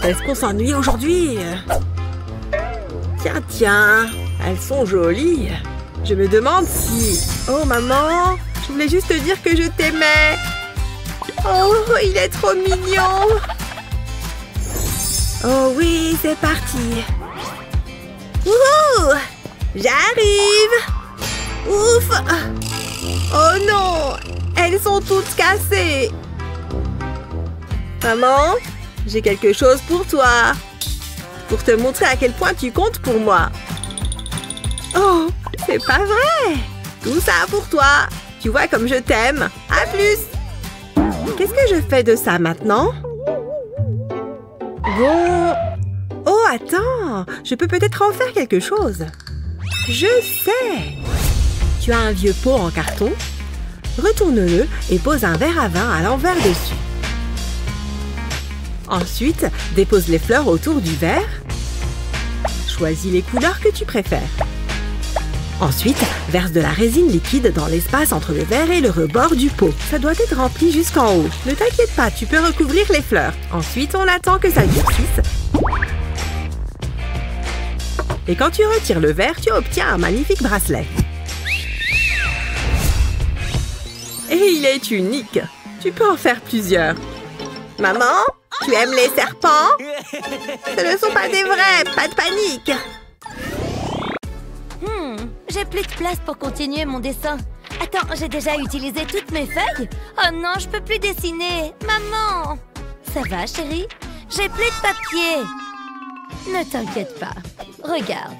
Est-ce qu'on s'ennuie aujourd'hui? Tiens, tiens, elles sont jolies. Je me demande si... Oh, maman, je voulais juste te dire que je t'aimais. Oh, il est trop mignon. Oh oui, c'est parti. Wouhou! J'arrive. Ouf! Oh non! Elles sont toutes cassées. Maman, j'ai quelque chose pour toi. Pour te montrer à quel point tu comptes pour moi. Oh, c'est pas vrai! Tout ça pour toi. Tu vois comme je t'aime. À plus! Qu'est-ce que je fais de ça maintenant? Bon... Oh, attends! Je peux peut-être en faire quelque chose. Je sais! Tu as un vieux pot en carton. Retourne-le et pose un verre à vin à l'envers dessus. Ensuite, dépose les fleurs autour du verre. Choisis les couleurs que tu préfères. Ensuite, verse de la résine liquide dans l'espace entre le verre et le rebord du pot. Ça doit être rempli jusqu'en haut. Ne t'inquiète pas, tu peux recouvrir les fleurs. Ensuite, on attend que ça durcisse. Et quand tu retires le verre, tu obtiens un magnifique bracelet. Et il est unique. Tu peux en faire plusieurs. Maman, tu aimes les serpents? Ce ne sont pas des vrais, pas de panique. J'ai plus de place pour continuer mon dessin. Attends, j'ai déjà utilisé toutes mes feuilles? Oh non, je peux plus dessiner. Maman! Ça va, chérie? J'ai plus de papier. Ne t'inquiète pas. Regarde.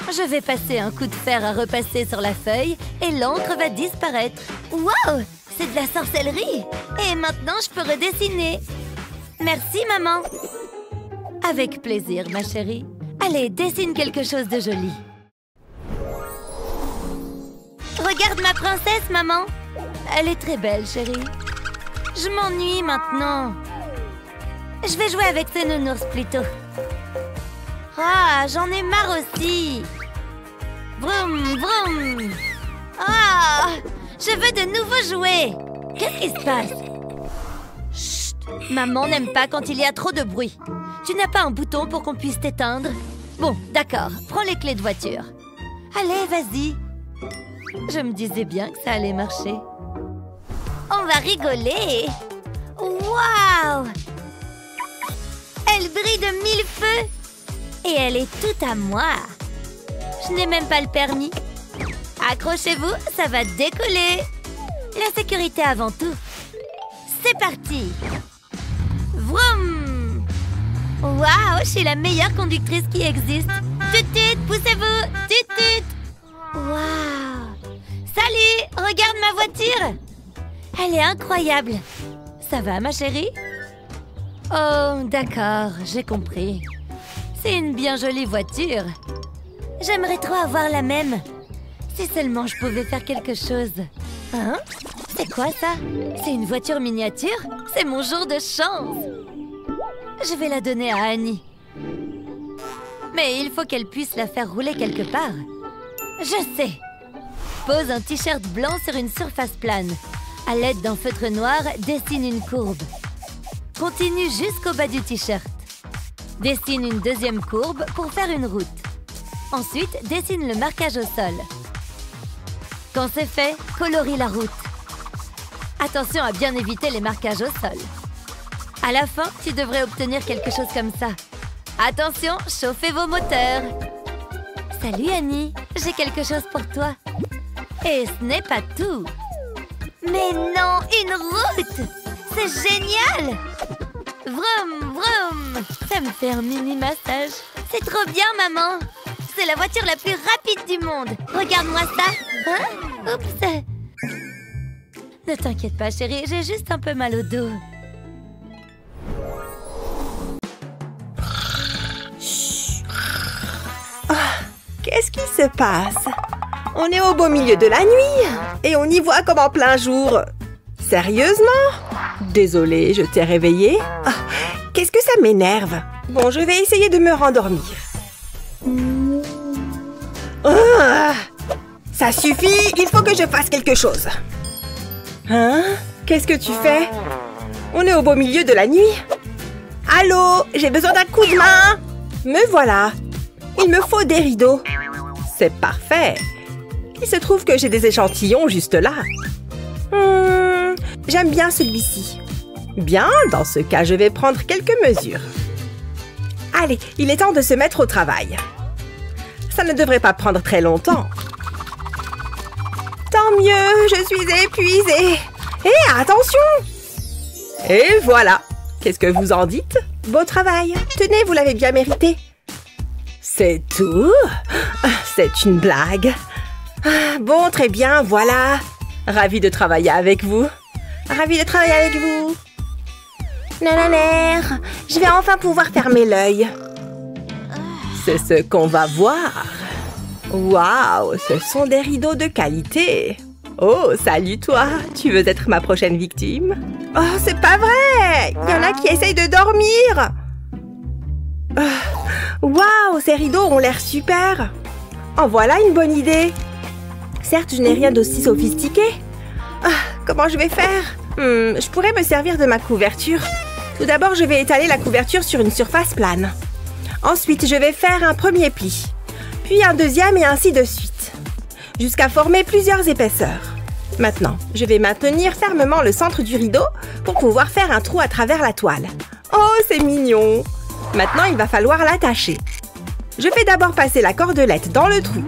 Je vais passer un coup de fer à repasser sur la feuille et l'encre va disparaître. Wow! C'est de la sorcellerie! Et maintenant, je peux redessiner. Merci, maman. Avec plaisir, ma chérie. Allez, dessine quelque chose de joli. Regarde ma princesse, maman. Elle est très belle, chérie. Je m'ennuie maintenant. Je vais jouer avec ces nounours plutôt. Ah, j'en ai marre aussi. Vroom, vroom. Ah, je veux de nouveaux jouets. Qu'est-ce qui se passe? Chut, maman n'aime pas quand il y a trop de bruit. Tu n'as pas un bouton pour qu'on puisse t'éteindre? Bon, d'accord, prends les clés de voiture. Allez, vas-y. Je me disais bien que ça allait marcher. On va rigoler. Waouh! Elle brille de mille feux. Et elle est toute à moi. Je n'ai même pas le permis. Accrochez-vous, ça va décoller. La sécurité avant tout. C'est parti. Vroom! Waouh, je suis la meilleure conductrice qui existe. Tut-tut, poussez-vous. Tut-tut. Waouh! Salut, regarde ma voiture. Elle est incroyable. Ça va, ma chérie? Oh, d'accord, j'ai compris. C'est une bien jolie voiture. J'aimerais trop avoir la même. Si seulement je pouvais faire quelque chose. Hein? C'est quoi ça? C'est une voiture miniature? C'est mon jour de chance. Je vais la donner à Annie. Mais il faut qu'elle puisse la faire rouler quelque part. Je sais. Pose un t-shirt blanc sur une surface plane. À l'aide d'un feutre noir, dessine une courbe. Continue jusqu'au bas du t-shirt. Dessine une deuxième courbe pour faire une route. Ensuite, dessine le marquage au sol. Quand c'est fait, colorie la route. Attention à bien éviter les marquages au sol. À la fin, tu devrais obtenir quelque chose comme ça. Attention, chauffez vos moteurs. Salut Annie, j'ai quelque chose pour toi. Et ce n'est pas tout. Mais non, une route! C'est génial! Vroom, vroom! Ça me fait un mini-massage. C'est trop bien, maman! C'est la voiture la plus rapide du monde! Regarde-moi ça! Hein? Oups! Ne t'inquiète pas, chérie, j'ai juste un peu mal au dos. Oh, qu'est-ce qui se passe? On est au beau milieu de la nuit et on y voit comme en plein jour. Sérieusement? Désolée, je t'ai réveillée. Oh, qu'est-ce que ça m'énerve? Bon, je vais essayer de me rendormir. Oh, ça suffit, il faut que je fasse quelque chose. Hein? Qu'est-ce que tu fais? On est au beau milieu de la nuit. Allô, j'ai besoin d'un coup de main. Me voilà. Il me faut des rideaux. C'est parfait. Il se trouve que j'ai des échantillons juste là. J'aime bien celui-ci. Bien, dans ce cas, je vais prendre quelques mesures. Allez, il est temps de se mettre au travail. Ça ne devrait pas prendre très longtemps. Tant mieux, je suis épuisée. Hé, attention! Et voilà. Qu'est-ce que vous en dites? Beau travail. Tenez, vous l'avez bien mérité. C'est tout? C'est une blague. Bon, très bien, voilà. Ravie de travailler avec vous. Ravie de travailler avec vous. Nanana, je vais enfin pouvoir fermer l'œil. C'est ce qu'on va voir. Waouh, ce sont des rideaux de qualité. Oh, salut toi. Tu veux être ma prochaine victime? Oh, c'est pas vrai. Il y en a qui essayent de dormir. Waouh, ces rideaux ont l'air super. En voilà une bonne idée. Certes, je n'ai rien d'aussi sophistiqué. Comment je vais faire? Je pourrais me servir de ma couverture. Tout d'abord, je vais étaler la couverture sur une surface plane. Ensuite, je vais faire un premier pli, puis un deuxième et ainsi de suite, jusqu'à former plusieurs épaisseurs. Maintenant, je vais maintenir fermement le centre du rideau pour pouvoir faire un trou à travers la toile. Oh, c'est mignon! Maintenant, il va falloir l'attacher. Je fais d'abord passer la cordelette dans le trou,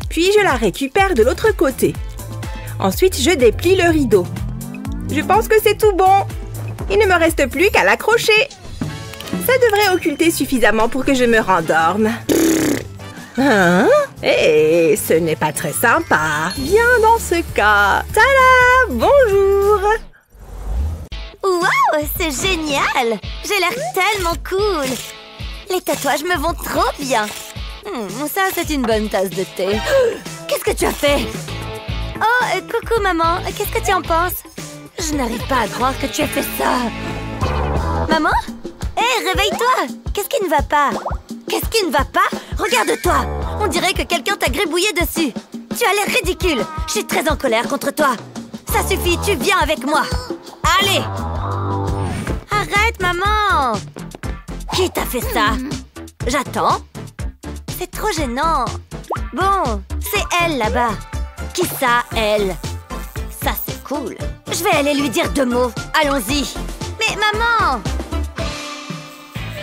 puis je la récupère de l'autre côté. Ensuite, je déplie le rideau. Je pense que c'est tout bon. Il ne me reste plus qu'à l'accrocher. Ça devrait occulter suffisamment pour que je me rendorme. Hein? Eh, ce n'est pas très sympa. Bien dans ce cas. Tada! Bonjour! Waouh, c'est génial! J'ai l'air tellement cool! Les tatouages me vont trop bien! Ça, c'est une bonne tasse de thé. Qu'est-ce que tu as fait? Oh, coucou maman, qu'est-ce que tu en penses? Je n'arrive pas à croire que tu aies fait ça. Maman? Hé, réveille-toi! Qu'est-ce qui ne va pas? Qu'est-ce qui ne va pas? Regarde-toi! On dirait que quelqu'un t'a gribouillé dessus. Tu as l'air ridicule. Je suis très en colère contre toi. Ça suffit, tu viens avec moi. Allez! Arrête, maman! Qui t'a fait ça? J'attends. C'est trop gênant. Bon, c'est elle là-bas. Qui ça, elle? Ça, c'est cool. Je vais aller lui dire 2 mots. Allons-y. Mais maman!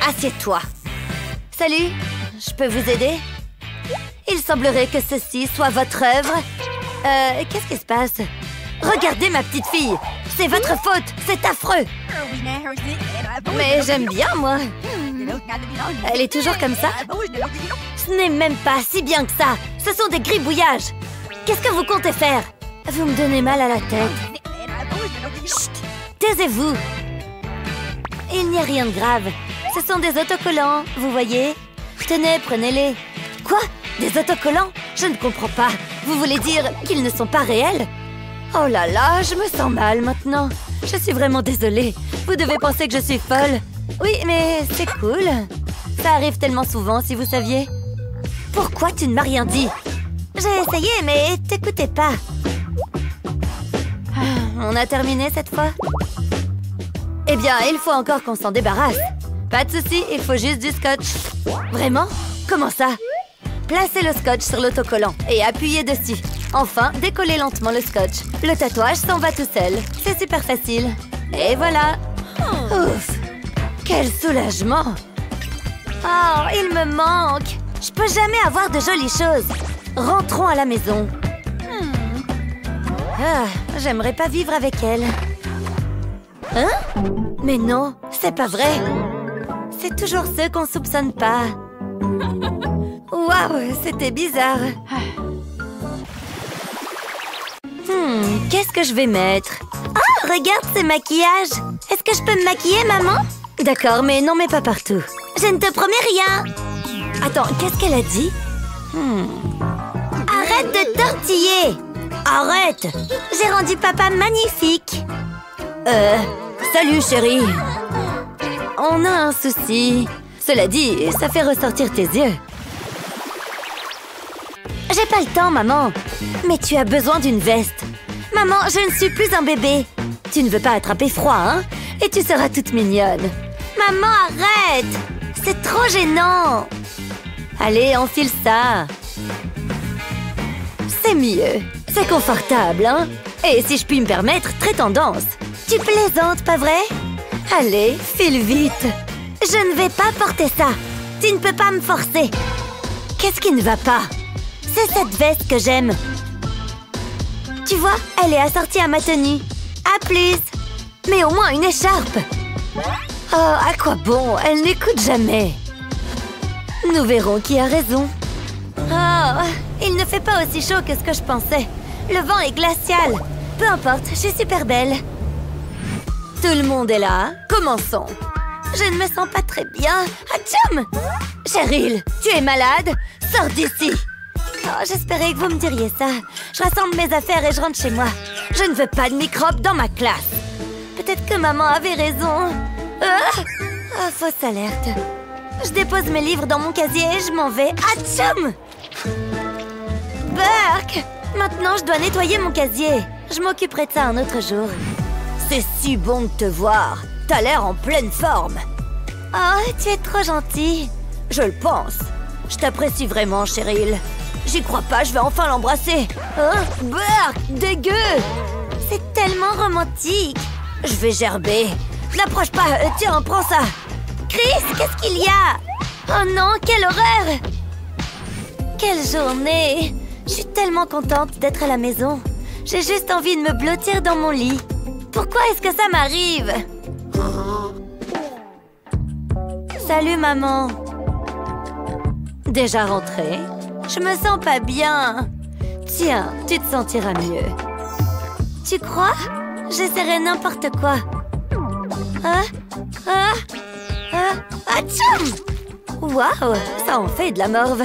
Assieds-toi. Salut, je peux vous aider? Il semblerait que ceci soit votre œuvre. Qu'est-ce qui se passe? Regardez ma petite fille. C'est votre faute. C'est affreux. Mais j'aime bien, moi. Elle est toujours comme ça? Ce n'est même pas si bien que ça. Ce sont des gribouillages. Qu'est-ce que vous comptez faire? Vous me donnez mal à la tête. Chut! Taisez-vous. Il n'y a rien de grave. Ce sont des autocollants, vous voyez? Tenez, prenez-les. Quoi? Des autocollants? Je ne comprends pas. Vous voulez dire qu'ils ne sont pas réels? Oh là là, je me sens mal maintenant. Je suis vraiment désolée. Vous devez penser que je suis folle. Oui, mais c'est cool. Ça arrive tellement souvent, si vous saviez. Pourquoi tu ne m'as rien dit? J'ai essayé, mais t'écoutais pas. On a terminé cette fois? Eh bien, il faut encore qu'on s'en débarrasse. Pas de souci, il faut juste du scotch. Vraiment? Comment ça? Placez le scotch sur l'autocollant et appuyez dessus. Enfin, décollez lentement le scotch. Le tatouage s'en va tout seul. C'est super facile. Et voilà. Ouf! Quel soulagement! Oh, il me manque. Je peux jamais avoir de jolies choses. Rentrons à la maison. J'aimerais pas vivre avec elle. Hein? Mais non, c'est pas vrai. C'est toujours ceux qu'on soupçonne pas. Waouh, c'était bizarre. Qu'est-ce que je vais mettre? Oh, regarde ce maquillage. Est-ce que je peux me maquiller, maman? D'accord, mais non, mais pas partout. Je ne te promets rien. Attends, qu'est-ce qu'elle a dit? Arrête de tortiller. Arrête. J'ai rendu papa magnifique. Salut, chérie. On a un souci. Cela dit, ça fait ressortir tes yeux. J'ai pas le temps, maman. Mais tu as besoin d'une veste. Maman, je ne suis plus un bébé. Tu ne veux pas attraper froid, hein? Et tu seras toute mignonne. Maman, arrête! C'est trop gênant! Allez, enfile ça! C'est mieux. C'est confortable, hein? Et si je puis me permettre, très tendance. Tu plaisantes, pas vrai? Allez, file vite! Je ne vais pas porter ça! Tu ne peux pas me forcer! Qu'est-ce qui ne va pas? C'est cette veste que j'aime! Tu vois, elle est assortie à ma tenue. À plus! Mais au moins une écharpe! Oh, à quoi bon? Elle n'écoute jamais. Nous verrons qui a raison. Oh, il ne fait pas aussi chaud que ce que je pensais. Le vent est glacial. Peu importe, je suis super belle. Tout le monde est là. Commençons. Je ne me sens pas très bien. Atchoum! Cheryl, tu es malade? Sors d'ici! Oh, j'espérais que vous me diriez ça. Je rassemble mes affaires et je rentre chez moi. Je ne veux pas de microbes dans ma classe. Peut-être que maman avait raison. Fausse alerte. Je dépose mes livres dans mon casier et je m'en vais. Atchoum! Burke! Maintenant, je dois nettoyer mon casier. Je m'occuperai de ça un autre jour. C'est si bon de te voir. T'as l'air en pleine forme. Oh, tu es trop gentil. Je le pense. Je t'apprécie vraiment, Cheryl. J'y crois pas, je vais enfin l'embrasser. Oh, Burke, dégueu! C'est tellement romantique. Je vais gerber. N'approche pas, tiens, prends ça. Chris, qu'est-ce qu'il y a? Oh non, quelle horreur! Quelle journée! Je suis tellement contente d'être à la maison. J'ai juste envie de me blottir dans mon lit. Pourquoi est-ce que ça m'arrive? Salut, maman. Déjà rentrée? Je me sens pas bien. Tiens, tu te sentiras mieux. Tu crois? J'essaierai n'importe quoi. Atchoum! Waouh, ça en fait de la morve.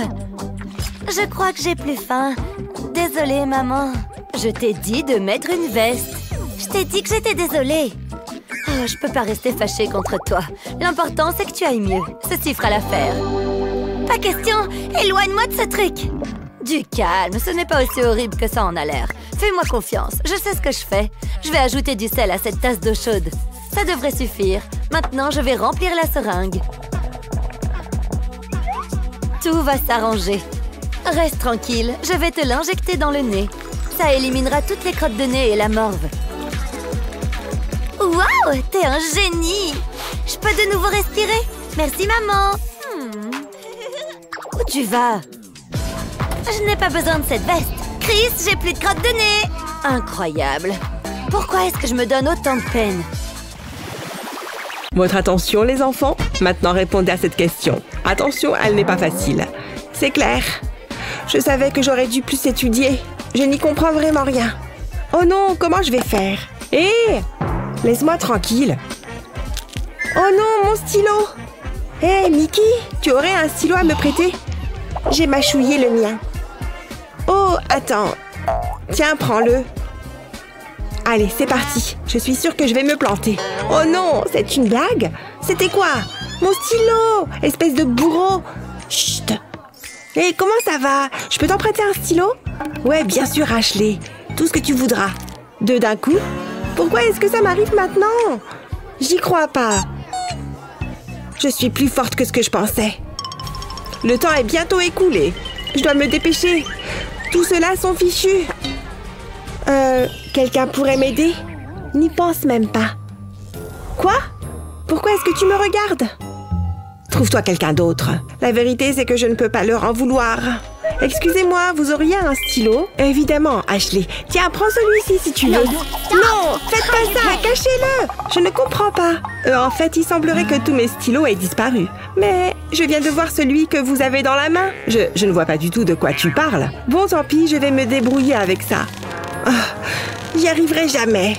Je crois que j'ai plus faim. Désolée, maman. Je t'ai dit de mettre une veste. Je t'ai dit que j'étais désolée. Oh, je peux pas rester fâchée contre toi. L'important, c'est que tu ailles mieux. Ceci fera l'affaire. Pas question. Éloigne-moi de ce truc. Du calme, ce n'est pas aussi horrible que ça en a l'air. Fais-moi confiance, je sais ce que je fais. Je vais ajouter du sel à cette tasse d'eau chaude. Ça devrait suffire. Maintenant, je vais remplir la seringue. Tout va s'arranger. Reste tranquille, je vais te l'injecter dans le nez. Ça éliminera toutes les crottes de nez et la morve. Waouh, t'es un génie! Je peux de nouveau respirer? Merci, maman. Où tu vas? Je n'ai pas besoin de cette veste. Chris, j'ai plus de crottes de nez. Incroyable. Pourquoi est-ce que je me donne autant de peine? Votre attention, les enfants. Maintenant, répondez à cette question. Attention, elle n'est pas facile. C'est clair. Je savais que j'aurais dû plus étudier. Je n'y comprends vraiment rien. Oh non, comment je vais faire? Hé! Laisse-moi tranquille. Oh non, mon stylo! Hé, Mickey, tu aurais un stylo à me prêter? J'ai mâchouillé le mien. Oh, attends. Tiens, prends-le. Allez, c'est parti. Je suis sûre que je vais me planter. Oh non, c'est une blague? C'était quoi? Mon stylo! Espèce de bourreau! Chut! Hé, comment ça va? Je peux t'en prêter un stylo? Ouais, bien sûr, Ashley. Tout ce que tu voudras. Deux d'un coup? Pourquoi est-ce que ça m'arrive maintenant? J'y crois pas. Je suis plus forte que ce que je pensais. Le temps est bientôt écoulé. Je dois me dépêcher. Tous ceux-là sont fichus. Quelqu'un pourrait m'aider? N'y pense même pas. Quoi? Pourquoi est-ce que tu me regardes? Trouve-toi quelqu'un d'autre. La vérité, c'est que je ne peux pas leur en vouloir. Excusez-moi, vous auriez un stylo? Évidemment, Ashley. Tiens, prends celui-ci si tu veux. Non, faites pas ça, cachez-le. Je ne comprends pas. En fait, il semblerait que tous mes stylos aient disparu. Mais je viens de voir celui que vous avez dans la main. Je ne vois pas du tout de quoi tu parles. Bon, tant pis, je vais me débrouiller avec ça. Oh, j'y arriverai jamais.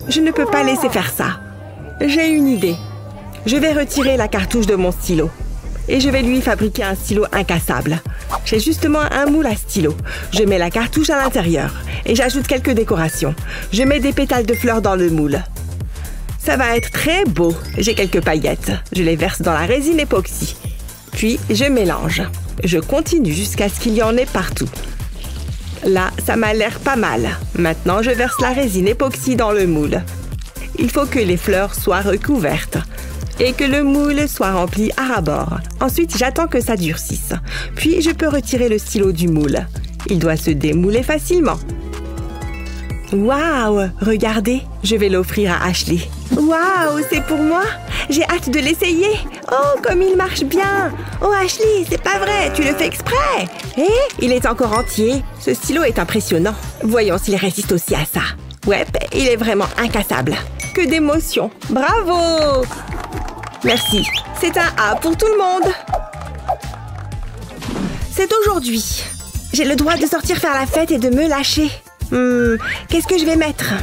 Je ne peux pas laisser faire ça. J'ai une idée. Je vais retirer la cartouche de mon stylo. Et je vais lui fabriquer un stylo incassable. J'ai justement un moule à stylo. Je mets la cartouche à l'intérieur. Et j'ajoute quelques décorations. Je mets des pétales de fleurs dans le moule. Ça va être très beau. J'ai quelques paillettes. Je les verse dans la résine époxy. Puis, je mélange. Je continue jusqu'à ce qu'il y en ait partout. Là, ça m'a l'air pas mal. Maintenant, je verse la résine époxy dans le moule. Il faut que les fleurs soient recouvertes. et que le moule soit rempli à ras-bord. Ensuite, j'attends que ça durcisse. Puis, je peux retirer le stylo du moule. Il doit se démouler facilement. Waouh! Regardez, je vais l'offrir à Ashley. Waouh, c'est pour moi? J'ai hâte de l'essayer. Oh, comme il marche bien! Oh, Ashley, c'est pas vrai, tu le fais exprès! Eh, il est encore entier. Ce stylo est impressionnant. Voyons s'il résiste aussi à ça. Ouais, il est vraiment incassable. Que d'émotion! Bravo! Merci. C'est un A pour tout le monde. C'est aujourd'hui. J'ai le droit de sortir faire la fête et de me lâcher. Qu'est-ce que je vais mettre?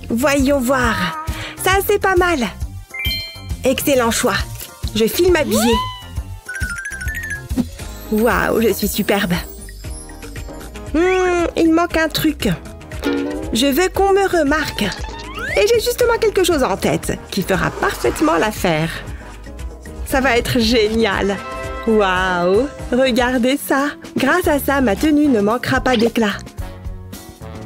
Voyons voir. Ça, c'est pas mal. Excellent choix. Je file m'habiller. Waouh, je suis superbe. Il manque un truc. Je veux qu'on me remarque. Et j'ai justement quelque chose en tête qui fera parfaitement l'affaire. Ça va être génial. Waouh, regardez ça. Grâce à ça, ma tenue ne manquera pas d'éclat.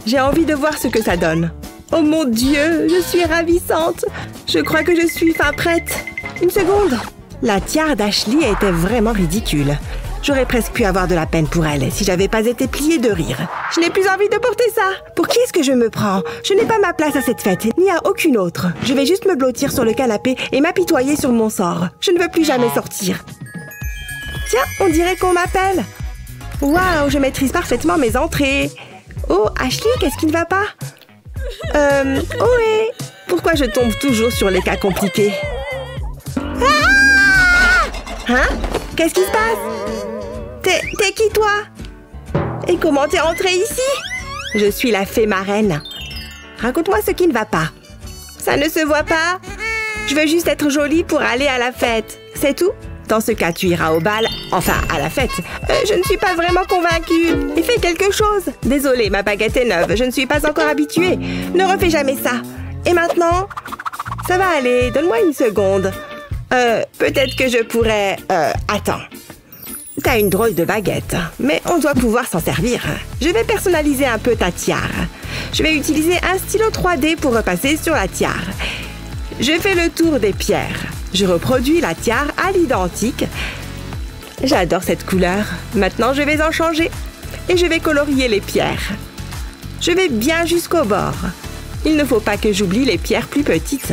J'ai envie de voir ce que ça donne. Oh mon Dieu, je suis ravissante. Je crois que je suis fin prête. Une seconde. La tiare d'Ashley était vraiment ridicule. J'aurais presque pu avoir de la peine pour elle si j'avais pas été pliée de rire. Je n'ai plus envie de porter ça. Pour qui est-ce que je me prends? Je n'ai pas ma place à cette fête, ni à aucune autre. Je vais juste me blottir sur le canapé et m'apitoyer sur mon sort. Je ne veux plus jamais sortir. Tiens, on dirait qu'on m'appelle. Waouh, je maîtrise parfaitement mes entrées. Oh, Ashley, qu'est-ce qui ne va pas? Ohé! Pourquoi je tombe toujours sur les cas compliqués? Ah! Hein? Qu'est-ce qui se passe? T'es qui, toi? Et comment t'es rentrée ici? Je suis la fée marraine. Raconte-moi ce qui ne va pas. Ça ne se voit pas? Je veux juste être jolie pour aller à la fête. C'est tout? Dans ce cas, tu iras au bal, enfin à la fête. Je ne suis pas vraiment convaincue. Et fais quelque chose. Désolée, ma baguette est neuve. Je ne suis pas encore habituée. Ne refais jamais ça. Et maintenant? Ça va aller. Donne-moi une seconde. Peut-être que je pourrais... Attends. T'as une drôle de baguette, mais on doit pouvoir s'en servir. Je vais personnaliser un peu ta tiare. Je vais utiliser un stylo 3D pour repasser sur la tiare. Je fais le tour des pierres. Je reproduis la tiare à l'identique. J'adore cette couleur. Maintenant, je vais en changer. Et je vais colorier les pierres. Je vais bien jusqu'au bord. Il ne faut pas que j'oublie les pierres plus petites.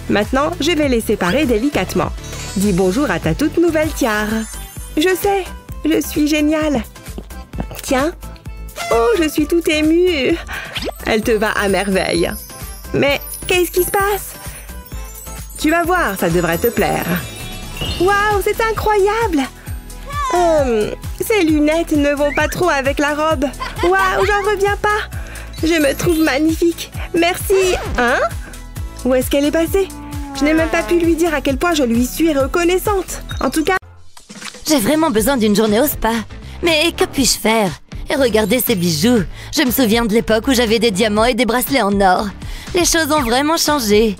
Maintenant, je vais les séparer délicatement. Dis bonjour à ta toute nouvelle tiare. Je sais, je suis géniale. Tiens. Oh, je suis toute émue. Elle te va à merveille. Mais qu'est-ce qui se passe? Tu vas voir, ça devrait te plaire. Waouh, c'est incroyable! Ces lunettes ne vont pas trop avec la robe. Waouh, j'en reviens pas. Je me trouve magnifique. Merci. Hein? Où est-ce qu'elle est passée? Je n'ai même pas pu lui dire à quel point je lui suis reconnaissante. En tout cas... J'ai vraiment besoin d'une journée au spa. Mais que puis-je faire? Et regardez ces bijoux. Je me souviens de l'époque où j'avais des diamants et des bracelets en or. Les choses ont vraiment changé.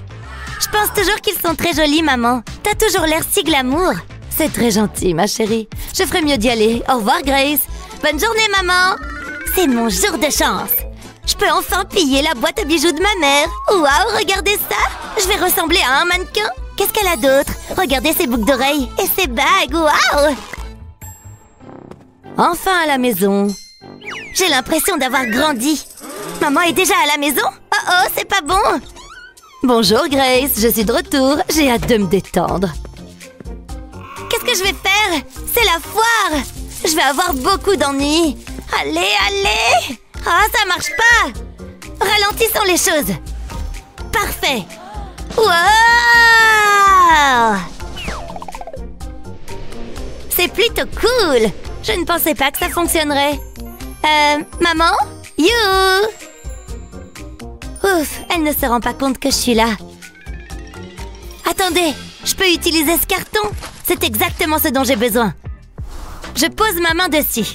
Je pense toujours qu'ils sont très jolis, maman. T'as toujours l'air si glamour. C'est très gentil, ma chérie. Je ferais mieux d'y aller. Au revoir, Grace. Bonne journée, maman. C'est mon jour de chance. Je peux enfin piller la boîte à bijoux de ma mère. Waouh, regardez ça. Je vais ressembler à un mannequin. Qu'est-ce qu'elle a d'autre? Regardez ses boucles d'oreilles et ses bagues. Waouh. Enfin à la maison. J'ai l'impression d'avoir grandi. Maman est déjà à la maison? Oh, c'est pas bon. Bonjour Grace, je suis de retour. J'ai hâte de me détendre. Qu'est-ce que je vais faire? C'est la foire. Je vais avoir beaucoup d'ennuis. Allez, allez. Ah, ça marche pas. Ralentissons les choses. Parfait. Wow. C'est plutôt cool. Je ne pensais pas que ça fonctionnerait. Maman? You. Ouf, elle ne se rend pas compte que je suis là. Attendez, je peux utiliser ce carton. C'est exactement ce dont j'ai besoin. Je pose ma main dessus.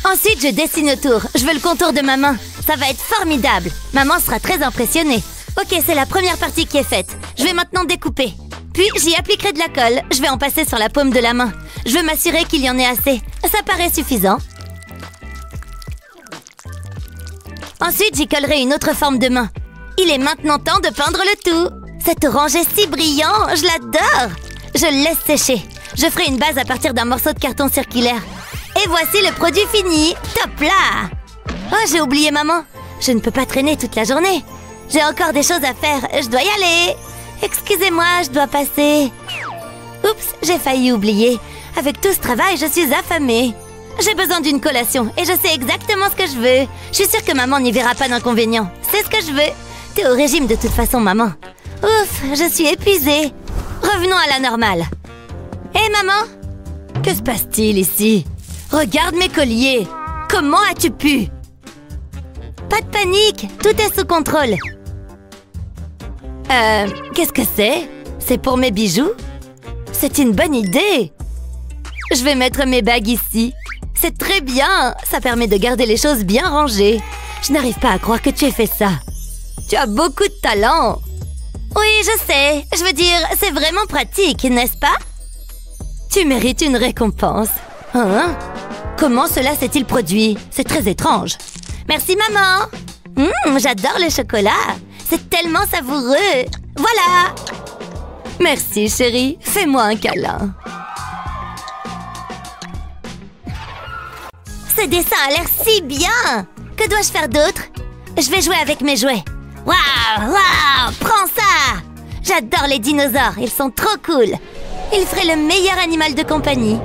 Ensuite, je dessine autour. Je veux le contour de ma main. Ça va être formidable. Maman sera très impressionnée. Ok, c'est la première partie qui est faite. Je vais maintenant découper. Puis, j'y appliquerai de la colle. Je vais en passer sur la paume de la main. Je veux m'assurer qu'il y en ait assez. Ça paraît suffisant. Ensuite, j'y collerai une autre forme de main. Il est maintenant temps de peindre le tout. Cet orange est si brillant, je l'adore. Je le laisse sécher. Je ferai une base à partir d'un morceau de carton circulaire. Et voici le produit fini. Top là! Oh, j'ai oublié maman. Je ne peux pas traîner toute la journée. J'ai encore des choses à faire. Je dois y aller. Excusez-moi, je dois passer. Oups, j'ai failli oublier. Avec tout ce travail, je suis affamée. J'ai besoin d'une collation et je sais exactement ce que je veux. Je suis sûre que maman n'y verra pas d'inconvénient. C'est ce que je veux. T'es au régime de toute façon, maman. Ouf, je suis épuisée. Revenons à la normale. Hé, maman? Que se passe-t-il ici? Regarde mes colliers. Comment as-tu pu? Pas de panique, tout est sous contrôle. Qu'est-ce que c'est? C'est pour mes bijoux? C'est une bonne idée. Je vais mettre mes bagues ici. C'est très bien. Ça permet de garder les choses bien rangées. Je n'arrive pas à croire que tu aies fait ça. Tu as beaucoup de talent. Oui, je sais. Je veux dire, c'est vraiment pratique, n'est-ce pas? Tu mérites une récompense. Hein? Comment cela s'est-il produit? C'est très étrange. Merci, maman. J'adore le chocolat. C'est tellement savoureux. Voilà. Merci, chérie. Fais-moi un câlin. Ce dessin a l'air si bien. Que dois-je faire d'autre? Je vais jouer avec mes jouets. Waouh, waouh, prends ça. J'adore les dinosaures, ils sont trop cool. Ils feraient le meilleur animal de compagnie.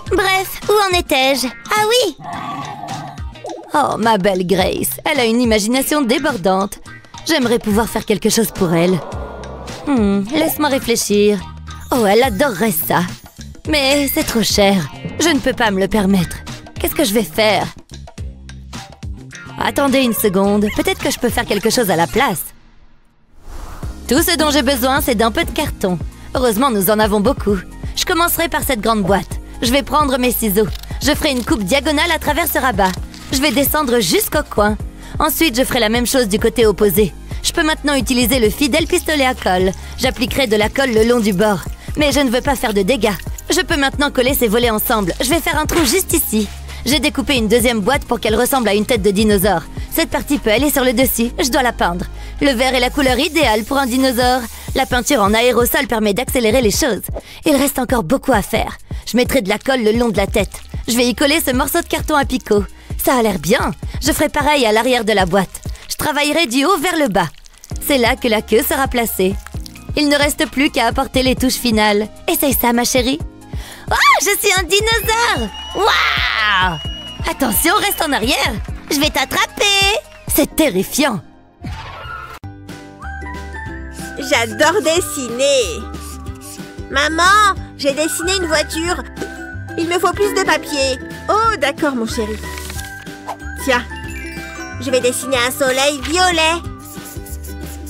Bref, où en étais-je? Ah oui! Oh, ma belle Grace, elle a une imagination débordante. J'aimerais pouvoir faire quelque chose pour elle. Laisse-moi réfléchir. Oh, elle adorerait ça. Mais c'est trop cher. Je ne peux pas me le permettre. Qu'est-ce que je vais faire? Attendez une seconde. Peut-être que je peux faire quelque chose à la place. Tout ce dont j'ai besoin, c'est d'un peu de carton. Heureusement, nous en avons beaucoup. Je commencerai par cette grande boîte. Je vais prendre mes ciseaux. Je ferai une coupe diagonale à travers ce rabat. Je vais descendre jusqu'au coin. Ensuite, je ferai la même chose du côté opposé. Je peux maintenant utiliser le fidèle pistolet à colle. J'appliquerai de la colle le long du bord. Mais je ne veux pas faire de dégâts. Je peux maintenant coller ces volets ensemble. Je vais faire un trou juste ici. J'ai découpé une deuxième boîte pour qu'elle ressemble à une tête de dinosaure. Cette partie peut aller sur le dessus. Je dois la peindre. Le vert est la couleur idéale pour un dinosaure. La peinture en aérosol permet d'accélérer les choses. Il reste encore beaucoup à faire. Je mettrai de la colle le long de la tête. Je vais y coller ce morceau de carton à picot. Ça a l'air bien. Je ferai pareil à l'arrière de la boîte. Je travaillerai du haut vers le bas. C'est là que la queue sera placée. Il ne reste plus qu'à apporter les touches finales. Essaye ça, ma chérie. Oh, je suis un dinosaure! Waouh! Attention, reste en arrière. Je vais t'attraper. C'est terrifiant. J'adore dessiner. Maman, j'ai dessiné une voiture. Il me faut plus de papier. Oh, d'accord, mon chéri. Tiens, Je vais dessiner un soleil violet.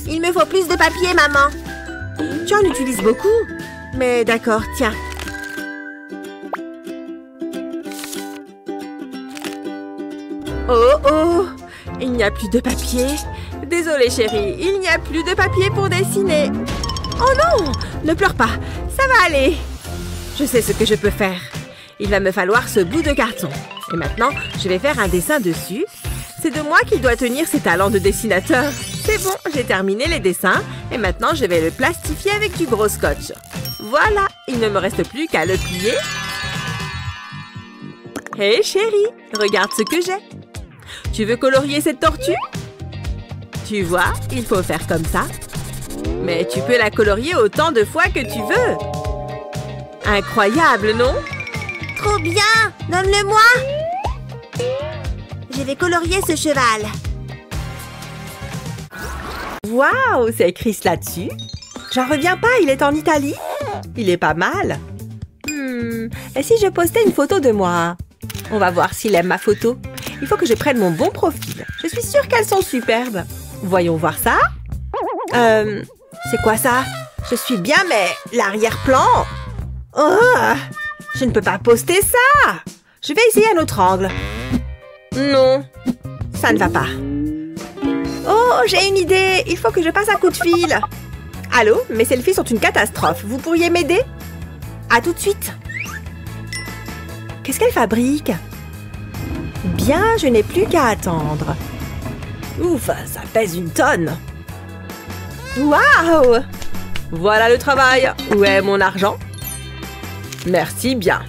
Il me faut plus de papier, maman. tu en utilises beaucoup. Mais d'accord, tiens. Oh, oh, il n'y a plus de papier. Désolée, chérie, il n'y a plus de papier pour dessiner. Oh non, ne pleure pas, ça va aller. Je sais ce que je peux faire. Il va me falloir ce bout de carton. Et maintenant, je vais faire un dessin dessus. C'est de moi qu'il doit tenir ses talents de dessinateur. C'est bon, j'ai terminé les dessins. Et maintenant, je vais le plastifier avec du gros scotch. Voilà, il ne me reste plus qu'à le plier. Hé, chérie, regarde ce que j'ai. Tu veux colorier cette tortue? Tu vois, il faut faire comme ça. Mais tu peux la colorier autant de fois que tu veux. Incroyable, non? Trop bien! Donne-le-moi! Je vais colorier ce cheval. Waouh, c'est écrit là-dessus. J'en reviens pas, il est en Italie. Il est pas mal. Et si je postais une photo de moi? On va voir s'il aime ma photo. Il faut que je prenne mon bon profil. Je suis sûre qu'elles sont superbes. Voyons voir ça. C'est quoi ça? Je suis bien, mais l'arrière-plan... Oh, je ne peux pas poster ça. Je vais essayer un autre angle. Non, ça ne va pas. Oh, j'ai une idée. Il faut que je passe un coup de fil. Allô, mes selfies sont une catastrophe. Vous pourriez m'aider? À tout de suite. Qu'est-ce qu'elle fabrique? Bien, je n'ai plus qu'à attendre. Ouf, ça pèse une tonne. Waouh! Voilà le travail. Où est mon argent? Merci bien.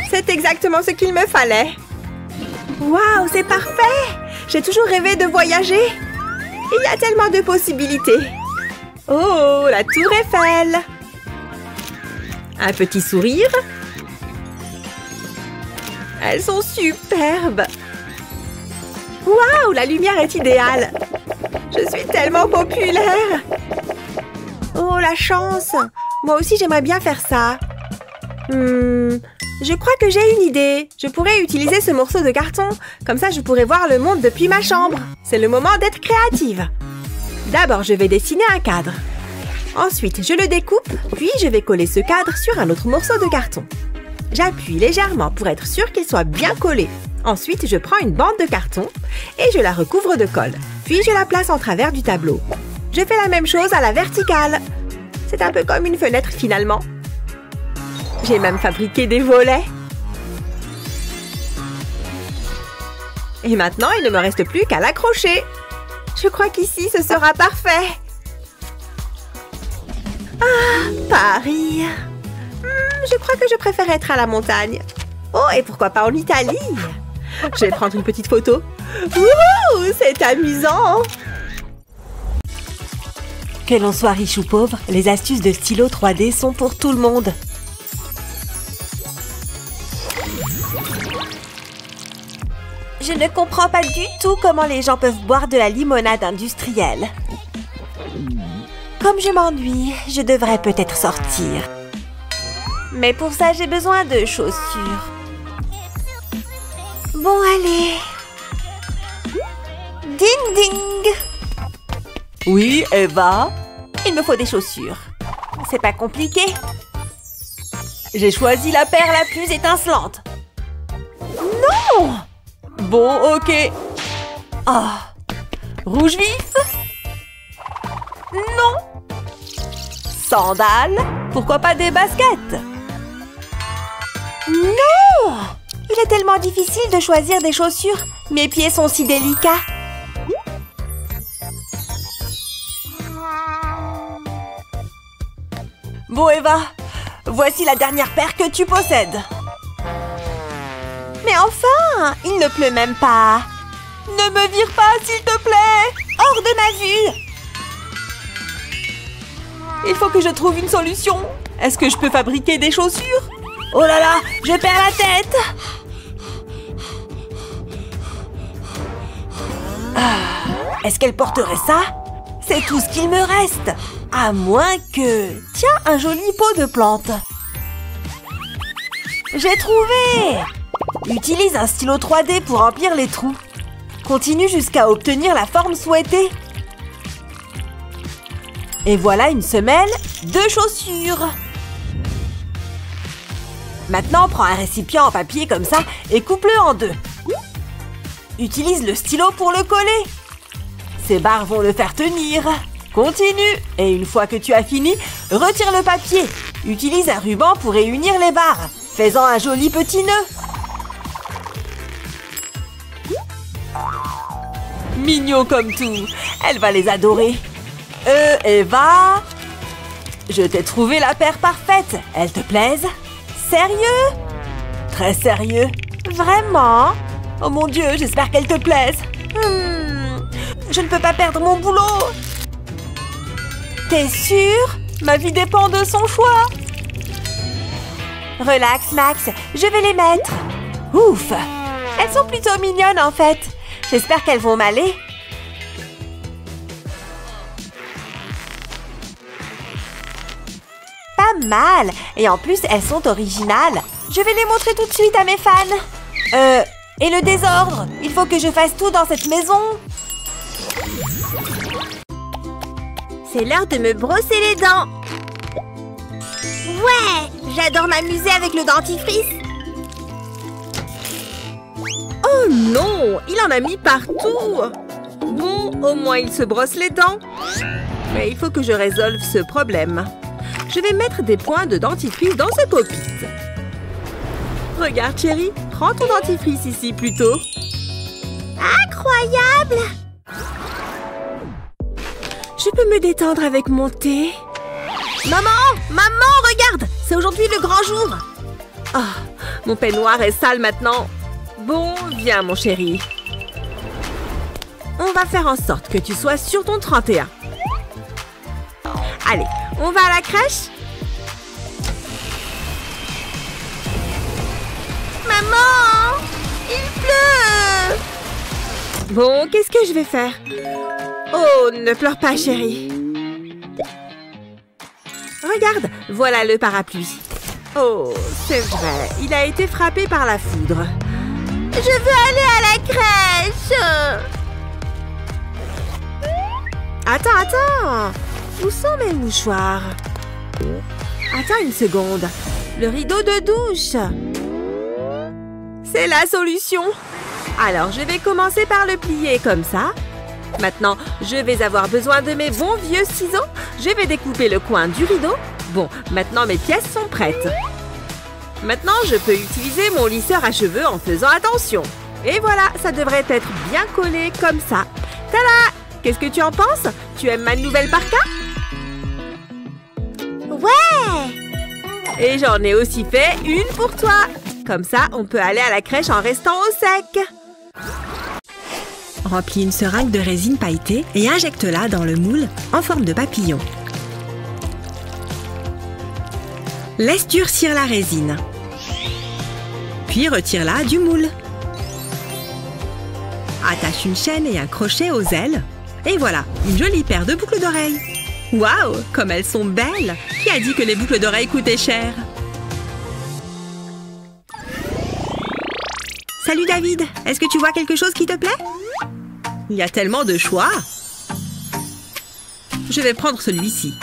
C'est exactement ce qu'il me fallait. Waouh, c'est parfait! J'ai toujours rêvé de voyager. Il y a tellement de possibilités. Oh, la tour Eiffel! Un petit sourire. Elles sont superbes. Waouh, la lumière est idéale. Je suis tellement populaire. Oh, la chance. Moi aussi, j'aimerais bien faire ça. Je crois que j'ai une idée. Je pourrais utiliser ce morceau de carton. Comme ça, je pourrais voir le monde depuis ma chambre. C'est le moment d'être créative. D'abord, je vais dessiner un cadre. Ensuite, je le découpe, puis je vais coller ce cadre sur un autre morceau de carton. J'appuie légèrement pour être sûr qu'il soit bien collé. Ensuite, je prends une bande de carton et je la recouvre de colle. Puis, je la place en travers du tableau. Je fais la même chose à la verticale. C'est un peu comme une fenêtre finalement. J'ai même fabriqué des volets. Et maintenant, il ne me reste plus qu'à l'accrocher. Je crois qu'ici, ce sera parfait. Ah, Paris. Je crois que je préfère être à la montagne. Oh, et pourquoi pas en Italie? Je vais prendre une petite photo. Wouhou, c'est amusant. Que l'on soit riche ou pauvre, les astuces de stylo 3D sont pour tout le monde. Je ne comprends pas du tout comment les gens peuvent boire de la limonade industrielle. Comme je m'ennuie, je devrais peut-être sortir. Mais pour ça, j'ai besoin de chaussures. Bon, allez. Ding ding. Oui, Eva? Il me faut des chaussures. C'est pas compliqué. J'ai choisi la paire la plus étincelante. Non! Bon, ok. Ah. Rouge vif? Non. Sandales? Pourquoi pas des baskets? Non! Il est tellement difficile de choisir des chaussures. Mes pieds sont si délicats. Bon, Eva, voici la dernière paire que tu possèdes. Mais enfin, il ne pleut même pas. Ne me vire pas, s'il te plaît. Hors de ma vue. Il faut que je trouve une solution. Est-ce que je peux fabriquer des chaussures? Oh là là, je perds la tête. Ah, est-ce qu'elle porterait ça? C'est tout ce qu'il me reste. À moins que... Tiens, un joli pot de plantes. J'ai trouvé! Utilise un stylo 3D pour remplir les trous. Continue jusqu'à obtenir la forme souhaitée. Et voilà une semelle de chaussures. Maintenant, prends un récipient en papier comme ça et coupe-le en deux. Utilise le stylo pour le coller. Ces barres vont le faire tenir. Continue. Et une fois que tu as fini, retire le papier. Utilise un ruban pour réunir les barres. Fais-en un joli petit nœud. Mignon comme tout. Elle va les adorer. Eva? Je t'ai trouvé la paire parfaite. Elle te plaise? Sérieux? Très sérieux. Vraiment? Oh mon Dieu, j'espère qu'elle te plaise. Je ne peux pas perdre mon boulot. T'es sûre? Ma vie dépend de son choix. Relax, Max. Je vais les mettre. Ouf! Elles sont plutôt mignonnes, en fait. J'espère qu'elles vont m'aller. Pas mal. Et en plus, elles sont originales. Je vais les montrer tout de suite à mes fans. Et le désordre? Il faut que je fasse tout dans cette maison. C'est l'heure de me brosser les dents. Ouais, j'adore m'amuser avec le dentifrice. Oh non, il en a mis partout. Bon, au moins il se brosse les dents. Mais il faut que je résolve ce problème. Je vais mettre des points de dentifrice dans ce pop-it. Regarde, chérie, prends ton dentifrice ici plutôt. Incroyable! Je peux me détendre avec mon thé. Maman! Maman, regarde! C'est aujourd'hui le grand jour! Oh, mon peignoir est sale maintenant. Bon, viens mon chéri. On va faire en sorte que tu sois sur ton 31. Allez, on va à la crèche? Maman! Il pleut! Bon, qu'est-ce que je vais faire? Oh, ne pleure pas, chérie. Regarde, voilà le parapluie. Oh, c'est vrai, il a été frappé par la foudre. Je veux aller à la crèche! Attends! Où sont mes mouchoirs? Attends une seconde. Le rideau de douche. C'est la solution. Alors, je vais commencer par le plier comme ça. Maintenant, je vais avoir besoin de mes bons vieux ciseaux. Je vais découper le coin du rideau. Bon, maintenant mes pièces sont prêtes. Maintenant, je peux utiliser mon lisseur à cheveux en faisant attention. Et voilà, ça devrait être bien collé comme ça. Tada! Qu'est-ce que tu en penses? Tu aimes ma nouvelle parka? Ouais! Et j'en ai aussi fait une pour toi. Comme ça, on peut aller à la crèche en restant au sec. Remplis une seringue de résine pailletée et injecte-la dans le moule en forme de papillon. Laisse durcir la résine. Puis retire-la du moule. Attache une chaîne et un crochet aux ailes. Et voilà, une jolie paire de boucles d'oreilles. Waouh, comme elles sont belles! Qui a dit que les boucles d'oreilles coûtaient cher? Salut David, est-ce que tu vois quelque chose qui te plaît? Il y a tellement de choix. Je vais prendre celui-ci.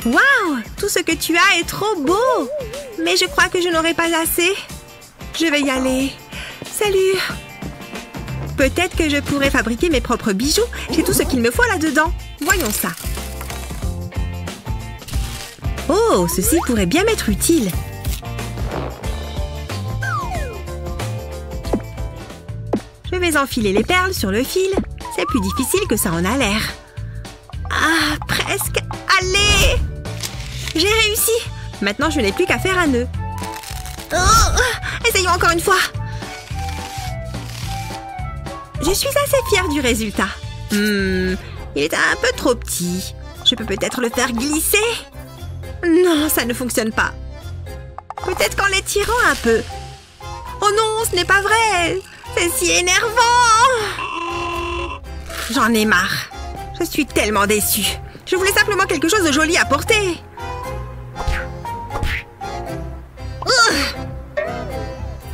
Waouh, tout ce que tu as est trop beau! Mais je crois que je n'aurai pas assez. Je vais y aller. Salut! Peut-être que je pourrais fabriquer mes propres bijoux. J'ai tout ce qu'il me faut là-dedans. Voyons ça. Oh, ceci pourrait bien m'être utile. Je vais enfiler les perles sur le fil. C'est plus difficile que ça en a l'air. Ah, presque. Allez! J'ai réussi. Maintenant, je n'ai plus qu'à faire un nœud. Oh, essayons encore une fois. Je suis assez fière du résultat. Il est un peu trop petit. Je peux peut-être le faire glisser. Non, ça ne fonctionne pas. Peut-être qu'en l'étirant un peu. Oh non, ce n'est pas vrai. C'est si énervant. J'en ai marre. Je suis tellement déçue. Je voulais simplement quelque chose de joli à porter.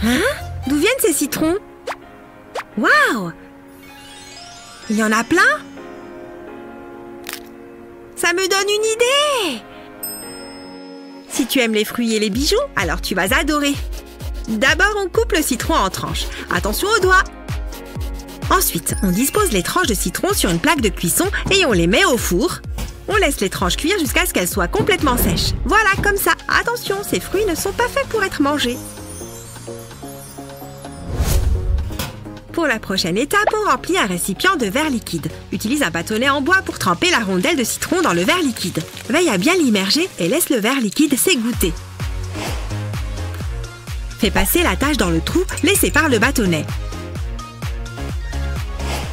Hein? D'où viennent ces citrons? Waouh! Il y en a plein? Ça me donne une idée! Si tu aimes les fruits et les bijoux, alors tu vas adorer. D'abord, on coupe le citron en tranches. Attention aux doigts! Ensuite, on dispose les tranches de citron sur une plaque de cuisson et on les met au four. On laisse les tranches cuire jusqu'à ce qu'elles soient complètement sèches. Voilà, comme ça. Attention, ces fruits ne sont pas faits pour être mangés. Pour la prochaine étape, on remplit un récipient de verre liquide. Utilise un bâtonnet en bois pour tremper la rondelle de citron dans le verre liquide. Veille à bien l'immerger et laisse le verre liquide s'égoutter. Fais passer la tâche dans le trou laissé par le bâtonnet.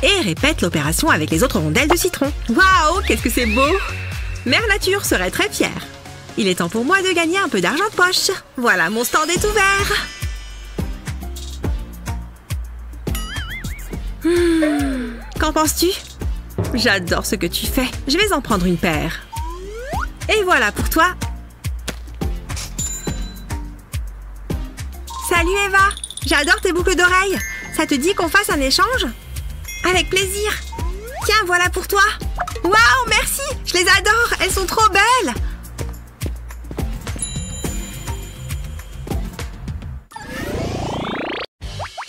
Et répète l'opération avec les autres rondelles de citron. Waouh, qu'est-ce que c'est beau! Mère Nature serait très fière. Il est temps pour moi de gagner un peu d'argent de poche. Voilà, mon stand est ouvert. Qu'en penses-tu? J'adore ce que tu fais. Je vais en prendre une paire. Et voilà pour toi. Salut Eva. J'adore tes boucles d'oreilles. Ça te dit qu'on fasse un échange? Avec plaisir. Tiens, voilà pour toi. Waouh, merci. Je les adore. Elles sont trop belles.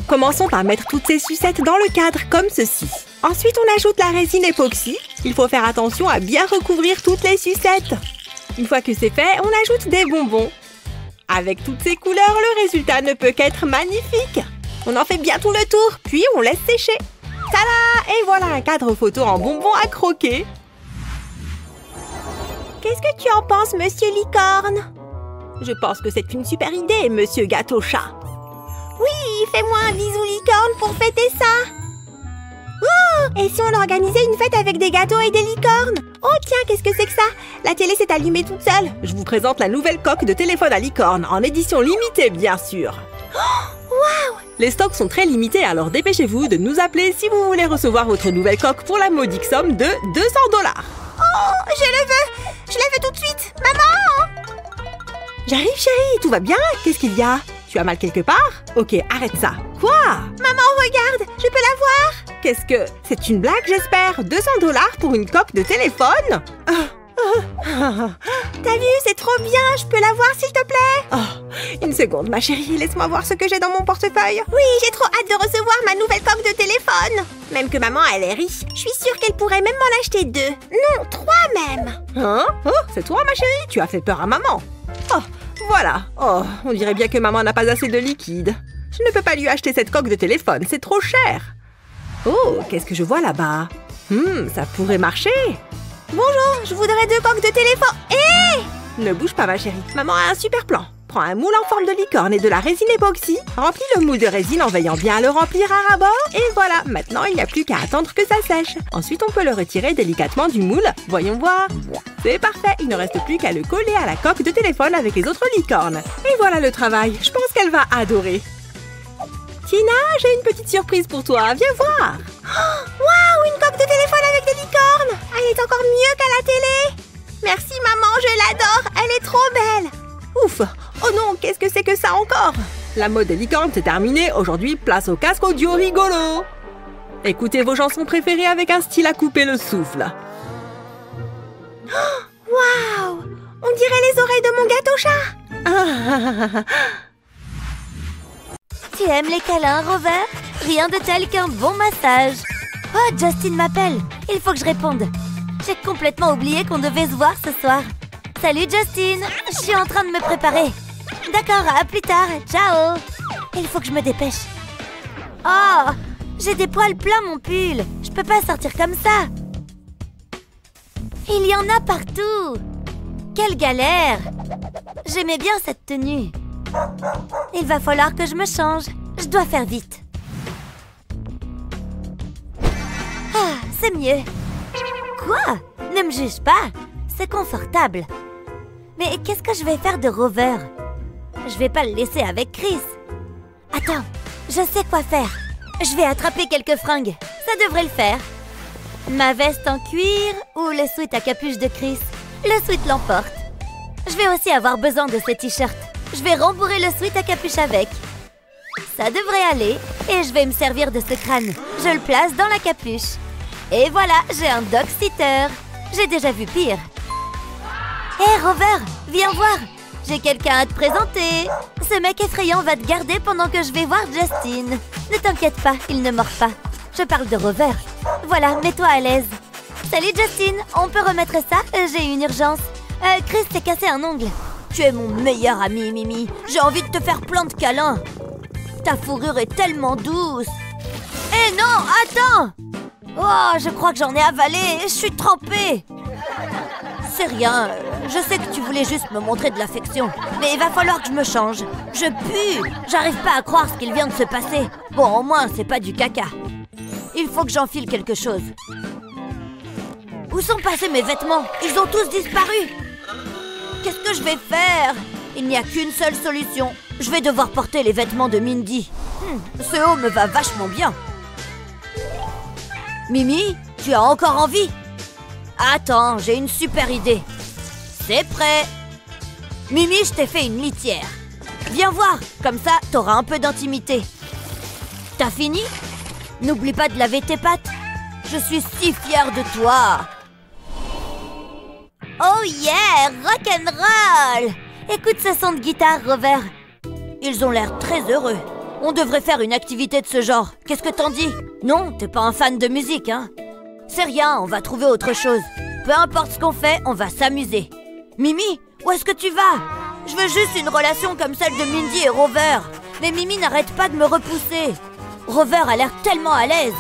Commençons par mettre toutes ces sucettes dans le cadre, comme ceci. Ensuite, on ajoute la résine époxy. Il faut faire attention à bien recouvrir toutes les sucettes. Une fois que c'est fait, on ajoute des bonbons. Avec toutes ces couleurs, le résultat ne peut qu'être magnifique. On en fait bien tout le tour, puis on laisse sécher. Tada! Et voilà un cadre photo en bonbons à croquer. Qu'est-ce que tu en penses, monsieur Licorne? Je pense que c'est une super idée, monsieur Gâteau-Chat. Oui, fais-moi un bisou licorne pour fêter ça. Oh, et si on organisait une fête avec des gâteaux et des licornes? Oh tiens, qu'est-ce que c'est que ça? La télé s'est allumée toute seule. Je vous présente la nouvelle coque de téléphone à licorne, en édition limitée bien sûr. Waouh! Les stocks sont très limités, alors dépêchez-vous de nous appeler si vous voulez recevoir votre nouvelle coque pour la modique somme de 200 $. Oh, je le veux! Je la veux tout de suite! Maman! J'arrive chérie, tout va bien? Qu'est-ce qu'il y a? Tu as mal quelque part? Ok, arrête ça. Quoi? Maman, regarde! Je peux la voir? Qu'est-ce que... C'est une blague, j'espère? 200 $ pour une coque de téléphone? T'as vu, c'est trop bien! Je peux la voir, s'il te plaît? Oh, une seconde, ma chérie. Laisse-moi voir ce que j'ai dans mon portefeuille. Oui, j'ai trop hâte de recevoir ma nouvelle coque de téléphone. Même que maman, elle est riche. Je suis sûre qu'elle pourrait même m'en acheter 2. Non, 3 même. Hein? Oh, c'est toi, ma chérie? Tu as fait peur à maman. Oh, voilà. Oh, on dirait bien que maman n'a pas assez de liquide. Je ne peux pas lui acheter cette coque de téléphone, c'est trop cher. Oh, qu'est-ce que je vois là-bas? Ça pourrait marcher. Bonjour, je voudrais 2 coques de téléphone. Ne bouge pas, ma chérie. Maman a un super plan. Prends un moule en forme de licorne et de la résine époxy. Remplis le moule de résine en veillant bien à le remplir à ras-bord. Et voilà, maintenant il n'y a plus qu'à attendre que ça sèche. Ensuite, on peut le retirer délicatement du moule. Voyons voir. C'est parfait, il ne reste plus qu'à le coller à la coque de téléphone avec les autres licornes. Et voilà le travail. Je pense qu'elle va adorer. Tina, j'ai une petite surprise pour toi. Viens voir. Waouh, une coque de téléphone avec des licornes. Elle est encore mieux qu'à la télé. Merci maman, je l'adore. Elle est trop belle. Ouf! Oh non, qu'est-ce que c'est que ça encore? La mode des licornes, c'est terminé. Aujourd'hui, place au casque audio rigolo. Écoutez vos chansons préférées avec un style à couper le souffle. Waouh! On dirait les oreilles de mon gâteau-chat. Tu aimes les câlins, Rover? Rien de tel qu'un bon massage. Oh, Justin m'appelle. Il faut que je réponde. J'ai complètement oublié qu'on devait se voir ce soir. Salut Justin, je suis en train de me préparer. D'accord, à plus tard, ciao. Il faut que je me dépêche. Oh, j'ai des poils pleins mon pull. Je peux pas sortir comme ça. Il y en a partout. Quelle galère. J'aimais bien cette tenue. Il va falloir que je me change. Je dois faire vite. Ah, c'est mieux. Quoi? Ne me juge pas. C'est confortable. Mais qu'est-ce que je vais faire de Rover? Je vais pas le laisser avec Chris. Attends, je sais quoi faire. Je vais attraper quelques fringues. Ça devrait le faire. Ma veste en cuir ou le sweat à capuche de Chris? Le sweat l'emporte. Je vais aussi avoir besoin de ce t-shirt. Je vais rembourrer le sweat à capuche avec. Ça devrait aller. Et je vais me servir de ce crâne. Je le place dans la capuche. Et voilà, j'ai un dog-sitter. J'ai déjà vu pire. Hé, Rover, viens voir. J'ai quelqu'un à te présenter. Ce mec effrayant va te garder pendant que je vais voir Justin. Ne t'inquiète pas, il ne mord pas. Je parle de Rover. Voilà, mets-toi à l'aise. Salut Justin, on peut remettre ça? J'ai une urgence. Chris s'est cassé un ongle. Tu es mon meilleur ami, Mimi. J'ai envie de te faire plein de câlins. Ta fourrure est tellement douce. Eh non, attends! Oh, je crois que j'en ai avalé. Je suis trempée. C'est rien. Je sais que tu voulais juste me montrer de l'affection. Mais il va falloir que je me change. Je pue. J'arrive pas à croire ce qu'il vient de se passer. Bon, au moins, c'est pas du caca. Il faut que j'enfile quelque chose. Où sont passés mes vêtements? Ils ont tous disparu. Qu'est-ce que je vais faire? Il n'y a qu'une seule solution. Je vais devoir porter les vêtements de Mindy. Ce haut me va vachement bien. Mimi, tu as encore envie? Attends, j'ai une super idée. C'est prêt. Mimi, je t'ai fait une litière. Viens voir, comme ça, t'auras un peu d'intimité. T'as fini? N'oublie pas de laver tes pattes. Je suis si fière de toi. Oh yeah, rock'n'roll! Écoute ce son de guitare, Rover. Ils ont l'air très heureux. On devrait faire une activité de ce genre. Qu'est-ce que t'en dis? Non, t'es pas un fan de musique, hein? C'est rien, on va trouver autre chose. Peu importe ce qu'on fait, on va s'amuser. Mimi, où est-ce que tu vas? Je veux juste une relation comme celle de Mindy et Rover. Mais Mimi n'arrête pas de me repousser. Rover a l'air tellement à l'aise.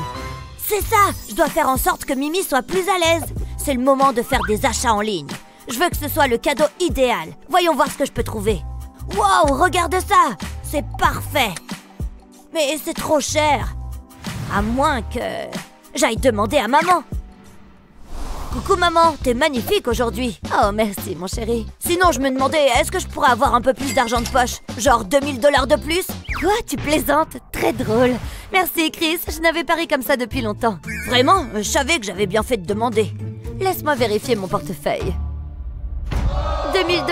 C'est ça! Je dois faire en sorte que Mimi soit plus à l'aise. C'est le moment de faire des achats en ligne. Je veux que ce soit le cadeau idéal. Voyons voir ce que je peux trouver. Wow, regarde ça! C'est parfait! Mais c'est trop cher. À moins que j'aille demander à maman. Coucou maman, t'es magnifique aujourd'hui. Oh merci mon chéri. Sinon je me demandais, est-ce que je pourrais avoir un peu plus d'argent de poche? Genre 2000 $ de plus? Quoi, tu plaisantes? Très drôle. Merci Chris, je n'avais pas ri comme ça depuis longtemps. Vraiment, je savais que j'avais bien fait de demander. Laisse-moi vérifier mon portefeuille. 2000 $?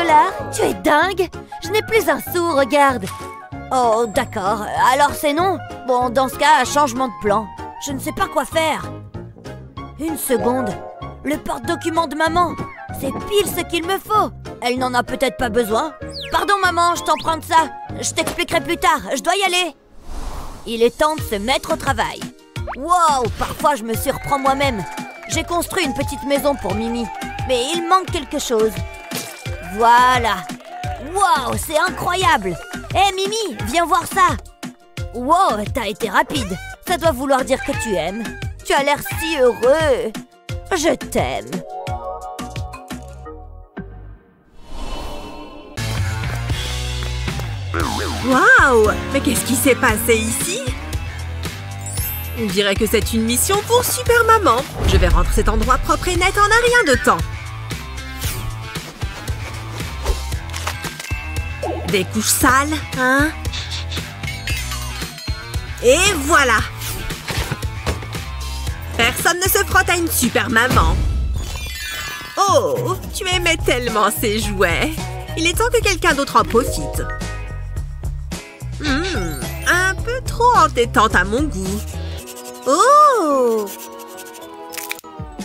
Tu es dingue? Je n'ai plus un sou, regarde. Oh d'accord, alors c'est non? Bon, dans ce cas, changement de plan. Je ne sais pas quoi faire. Une seconde. Le porte-document de maman. C'est pile ce qu'il me faut. Elle n'en a peut-être pas besoin. Pardon maman, je t'emprunte ça. Je t'expliquerai plus tard, je dois y aller. Il est temps de se mettre au travail. Wow, parfois je me surprends moi-même. J'ai construit une petite maison pour Mimi. Mais il manque quelque chose. Voilà. Wow, c'est incroyable. Hé Mimi, viens voir ça. Wow, t'as été rapide. Ça doit vouloir dire que tu aimes. Tu as l'air si heureux. Je t'aime. Waouh! Mais qu'est-ce qui s'est passé ici? On dirait que c'est une mission pour Super Maman. Je vais rendre cet endroit propre et net en un rien de temps. Des couches sales, hein? Et voilà! Personne ne se frotte à une Super Maman. Oh, tu aimais tellement ces jouets. Il est temps que quelqu'un d'autre en profite. Un peu trop entêtante à mon goût. Oh!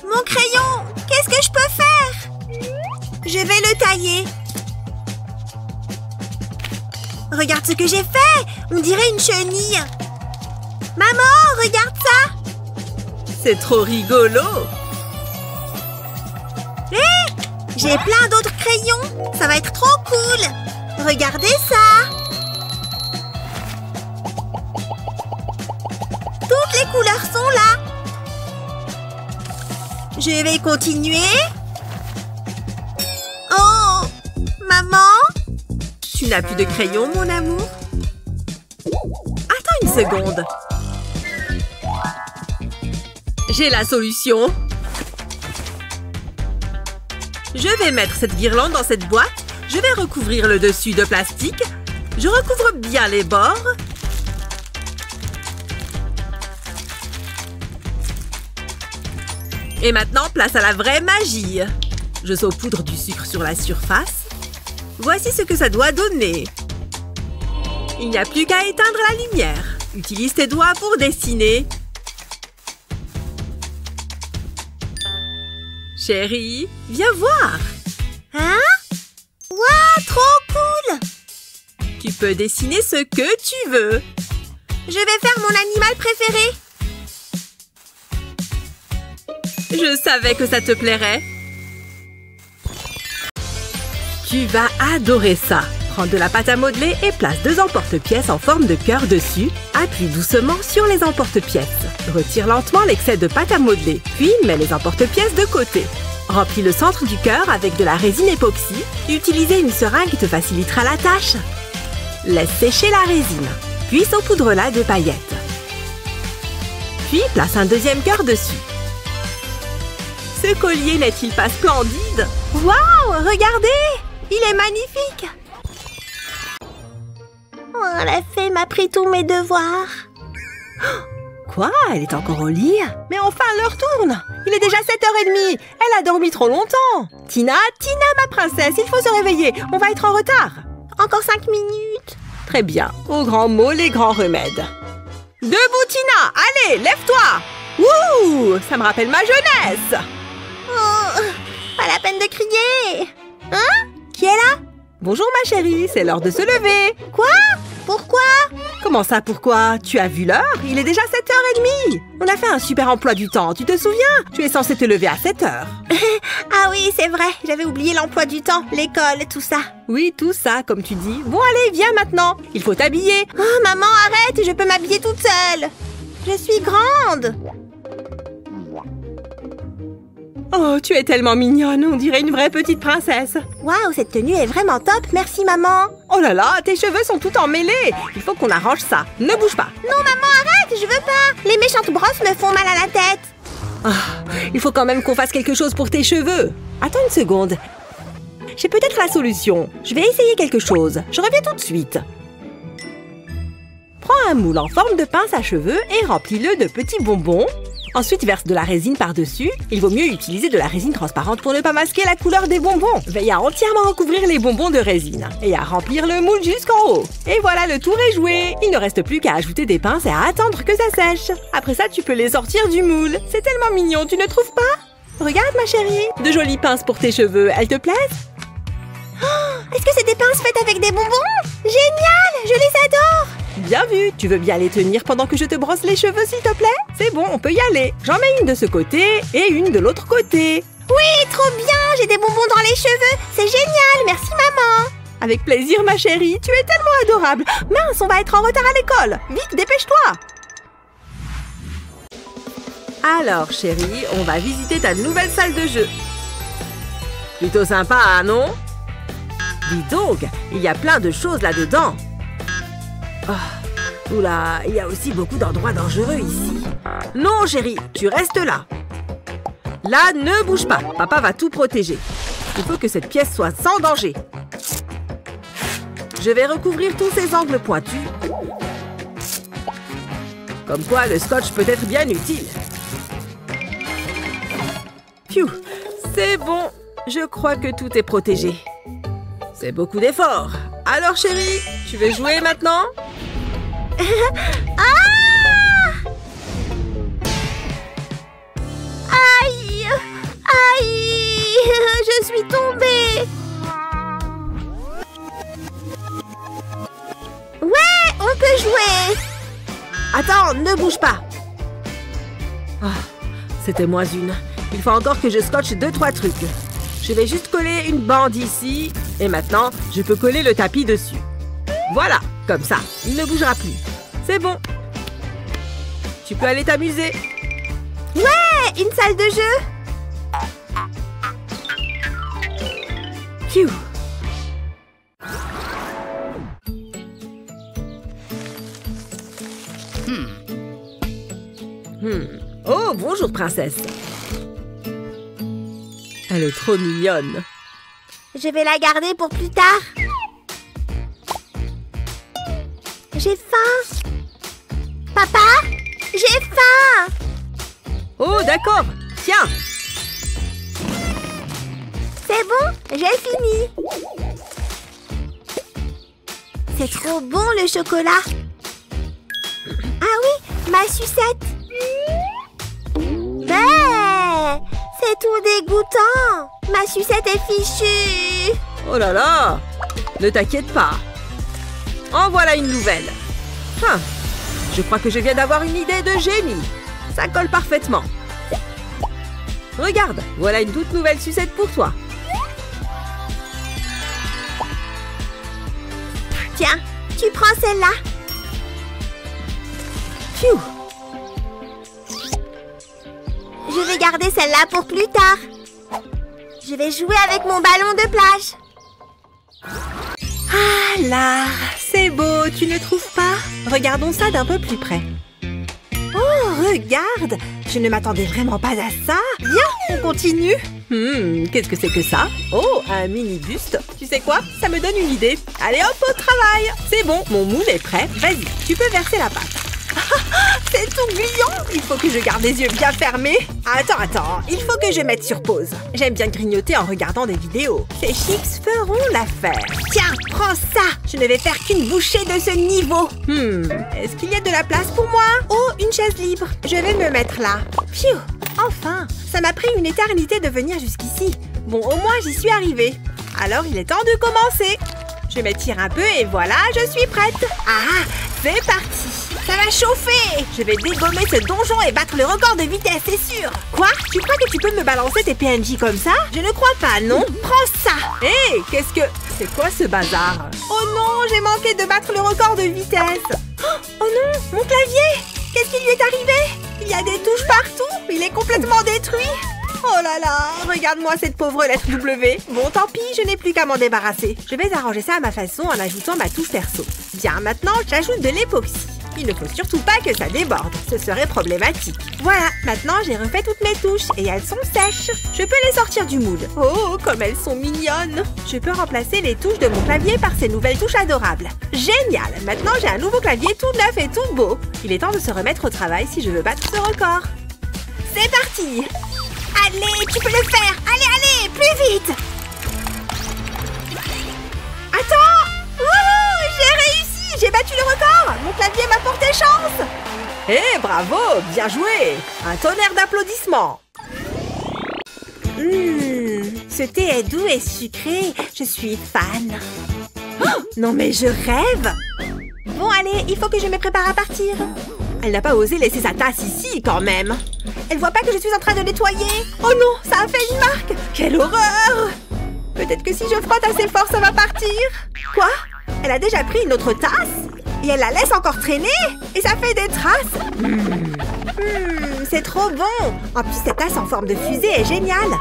Mon crayon! Qu'est-ce que je peux faire? Je vais le tailler. Regarde ce que j'ai fait! On dirait une chenille. Maman, regarde ça! C'est trop rigolo! Hé! J'ai plein d'autres crayons! Ça va être trop cool! Regardez ça! Toutes les couleurs sont là! Je vais continuer. Oh! Maman? Tu n'as plus de crayon, mon amour? Attends une seconde. J'ai la solution. Je vais mettre cette guirlande dans cette boîte. Je vais recouvrir le dessus de plastique. Je recouvre bien les bords. Et maintenant, place à la vraie magie. Je saupoudre du sucre sur la surface. Voici ce que ça doit donner. Il n'y a plus qu'à éteindre la lumière. Utilise tes doigts pour dessiner. Chérie, viens voir. Hein? Waouh, trop cool! Tu peux dessiner ce que tu veux. Je vais faire mon animal préféré. Je savais que ça te plairait. Tu vas adorer ça. Prends de la pâte à modeler et place 2 emporte-pièces en forme de cœur dessus. Appuie doucement sur les emporte-pièces. Retire lentement l'excès de pâte à modeler, puis mets les emporte-pièces de côté. Remplis le centre du cœur avec de la résine époxy. Utiliser une seringue te facilitera la tâche. Laisse sécher la résine, puis saupoudre-la de paillettes. Puis place un deuxième cœur dessus. Ce collier n'est-il pas splendide? Waouh, regardez! Il est magnifique! Oh, la fée m'a pris tous mes devoirs. Quoi? Elle est encore au lit? Mais enfin, l'heure tourne! Il est déjà 7h30! Elle a dormi trop longtemps! Tina, ma princesse, il faut se réveiller! On va être en retard! Encore 5 minutes. Très bien. Aux grands mots, les grands remèdes. Debout, Tina! Allez, lève-toi! Wouh! Ça me rappelle ma jeunesse! Oh, pas la peine de crier. Hein? Qui est là? Bonjour, ma chérie, c'est l'heure de se lever. Quoi? Pourquoi? Comment ça, pourquoi? Tu as vu l'heure? Il est déjà 7h30. On a fait un super emploi du temps, tu te souviens? Tu es censée te lever à 7h. Ah oui, c'est vrai, j'avais oublié l'emploi du temps, l'école, tout ça. Oui, tout ça, comme tu dis. Bon, allez, viens maintenant. Il faut t'habiller. Oh, maman, arrête, je peux m'habiller toute seule. Je suis grande. Oh, tu es tellement mignonne, on dirait une vraie petite princesse. Waouh, cette tenue est vraiment top, merci maman. Oh là là, tes cheveux sont tout emmêlés. Il faut qu'on arrange ça. Ne bouge pas. Non maman, arrête, je veux pas. Les méchantes brosses me font mal à la tête. Il faut quand même qu'on fasse quelque chose pour tes cheveux. Attends une seconde. J'ai peut-être la solution. Je vais essayer quelque chose. Je reviens tout de suite. Prends un moule en forme de pince à cheveux et remplis-le de petits bonbons. Ensuite, verse de la résine par-dessus. Il vaut mieux utiliser de la résine transparente pour ne pas masquer la couleur des bonbons. Veille à entièrement recouvrir les bonbons de résine et à remplir le moule jusqu'en haut. Et voilà, le tour est joué. Il ne reste plus qu'à ajouter des pinces et à attendre que ça sèche. Après ça, tu peux les sortir du moule. C'est tellement mignon, tu ne trouves pas? Regarde, ma chérie. De jolies pinces pour tes cheveux. Elles te plaisent? Est-ce que c'est des pinces faites avec des bonbons? Génial, je les adore. Bien vu. Tu veux bien les tenir pendant que je te brosse les cheveux, s'il te plaît? C'est bon, on peut y aller. J'en mets une de ce côté et une de l'autre côté. Oui, trop bien, j'ai des bonbons dans les cheveux. C'est génial, merci maman. Avec plaisir, ma chérie. Tu es tellement adorable. Mince, on va être en retard à l'école. Vite, dépêche-toi. Alors, chérie, on va visiter ta nouvelle salle de jeu. Plutôt sympa, hein, non? Dis donc, il y a plein de choses là-dedans. Oh, oula, il y a aussi beaucoup d'endroits dangereux ici. Non, chérie, tu restes là. Là, ne bouge pas. Papa va tout protéger. Il faut que cette pièce soit sans danger. Je vais recouvrir tous ces angles pointus. Comme quoi, le scotch peut être bien utile. Phew, c'est bon. Je crois que tout est protégé. C'est beaucoup d'efforts. Alors, chérie, tu veux jouer maintenant? Aïe, aïe, je suis tombée. Ouais, on peut jouer. Attends, ne bouge pas. C'était moins une. Il faut encore que je scotche 2-3 trucs. Je vais juste coller une bande ici. Et maintenant, je peux coller le tapis dessus. Voilà, comme ça, il ne bougera plus. C'est bon. Tu peux aller t'amuser. Ouais, une salle de jeu. Phew. Oh, bonjour, princesse. Elle est trop mignonne. Je vais la garder pour plus tard. J'ai faim. Papa, j'ai faim. Oh, d'accord. Tiens. C'est bon, j'ai fini. C'est trop bon le chocolat. Ah oui, ma sucette. Mais c'est tout dégoûtant. Ma sucette est fichue. Oh là là. Ne t'inquiète pas. En voilà une nouvelle. Je crois que je viens d'avoir une idée de génie. Ça colle parfaitement. Regarde, voilà une toute nouvelle sucette pour toi. Tiens, tu prends celle-là. Phew. Je vais garder celle-là pour plus tard. Je vais jouer avec mon ballon de plage. Ah là, c'est beau, tu ne trouves pas? Regardons ça d'un peu plus près. Oh, regarde! Je ne m'attendais vraiment pas à ça. Bien, on continue. Qu'est-ce que c'est que ça? Oh, un mini buste. Tu sais quoi? Ça me donne une idée. Allez hop, au travail. C'est bon, mon moule est prêt. Vas-y, tu peux verser la pâte. C'est tout gluant. Il faut que je garde les yeux bien fermés. Attends, il faut que je mette sur pause. J'aime bien grignoter en regardant des vidéos. Ces chips feront l'affaire. Tiens, prends ça. Je ne vais faire qu'une bouchée de ce niveau. Est-ce qu'il y a de la place pour moi? Oh, une chaise libre. Je vais me mettre là. Phew, enfin. Ça m'a pris une éternité de venir jusqu'ici. Bon, au moins, j'y suis arrivée. Alors, il est temps de commencer. Je m'étire un peu et voilà, je suis prête. Ah, c'est parti. Ça va chauffer. Je vais dégommer ce donjon et battre le record de vitesse, c'est sûr. Quoi? Tu crois que tu peux me balancer tes PNJ comme ça? Je ne crois pas, non? Prends ça. Hé, qu'est-ce que... C'est quoi ce bazar? Oh non, j'ai manqué de battre le record de vitesse. Oh non, mon clavier. Qu'est-ce qui lui est arrivé? Il y a des touches partout. Il est complètement détruit. Oh là là, regarde-moi cette pauvre lettre W. Bon, tant pis, je n'ai plus qu'à m'en débarrasser. Je vais arranger ça à ma façon en ajoutant ma touche perso. Bien, maintenant, j'ajoute de l'époxy. Il ne faut surtout pas que ça déborde, ce serait problématique. Voilà, maintenant j'ai refait toutes mes touches et elles sont sèches. Je peux les sortir du moule. Oh, comme elles sont mignonnes. Je peux remplacer les touches de mon clavier par ces nouvelles touches adorables. Génial, maintenant j'ai un nouveau clavier tout neuf et tout beau. Il est temps de se remettre au travail si je veux battre ce record. C'est parti. Allez, tu peux le faire. Allez, plus vite. Attends. Wouhou, j'ai réussi. J'ai battu le record. Mon clavier m'a porté chance. Eh, bravo, bien joué. Un tonnerre d'applaudissements. Ce thé est doux et sucré. Je suis fan. Oh, non mais je rêve. Bon, allez, il faut que je me prépare à partir. Elle n'a pas osé laisser sa tasse ici, quand même. Elle voit pas que je suis en train de nettoyer. Oh non, ça a fait une marque. Quelle horreur. Peut-être que si je frotte assez fort, ça va partir. Quoi? Elle a déjà pris une autre tasse? Et elle la laisse encore traîner? Et ça fait des traces? C'est trop bon. En plus, cette tasse en forme de fusée est géniale.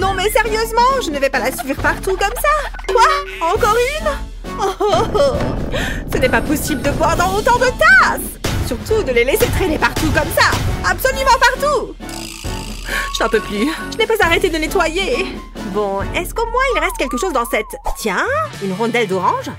Non mais sérieusement, je ne vais pas la suivre partout comme ça. Quoi? Encore une? Oh. Ce n'est pas possible de boire dans autant de tasses. Surtout de les laisser traîner partout comme ça. Absolument partout. Je n'en peux plus. Je n'ai pas arrêté de nettoyer. Bon, est-ce qu'au moins il reste quelque chose dans cette... Tiens, une rondelle d'orange?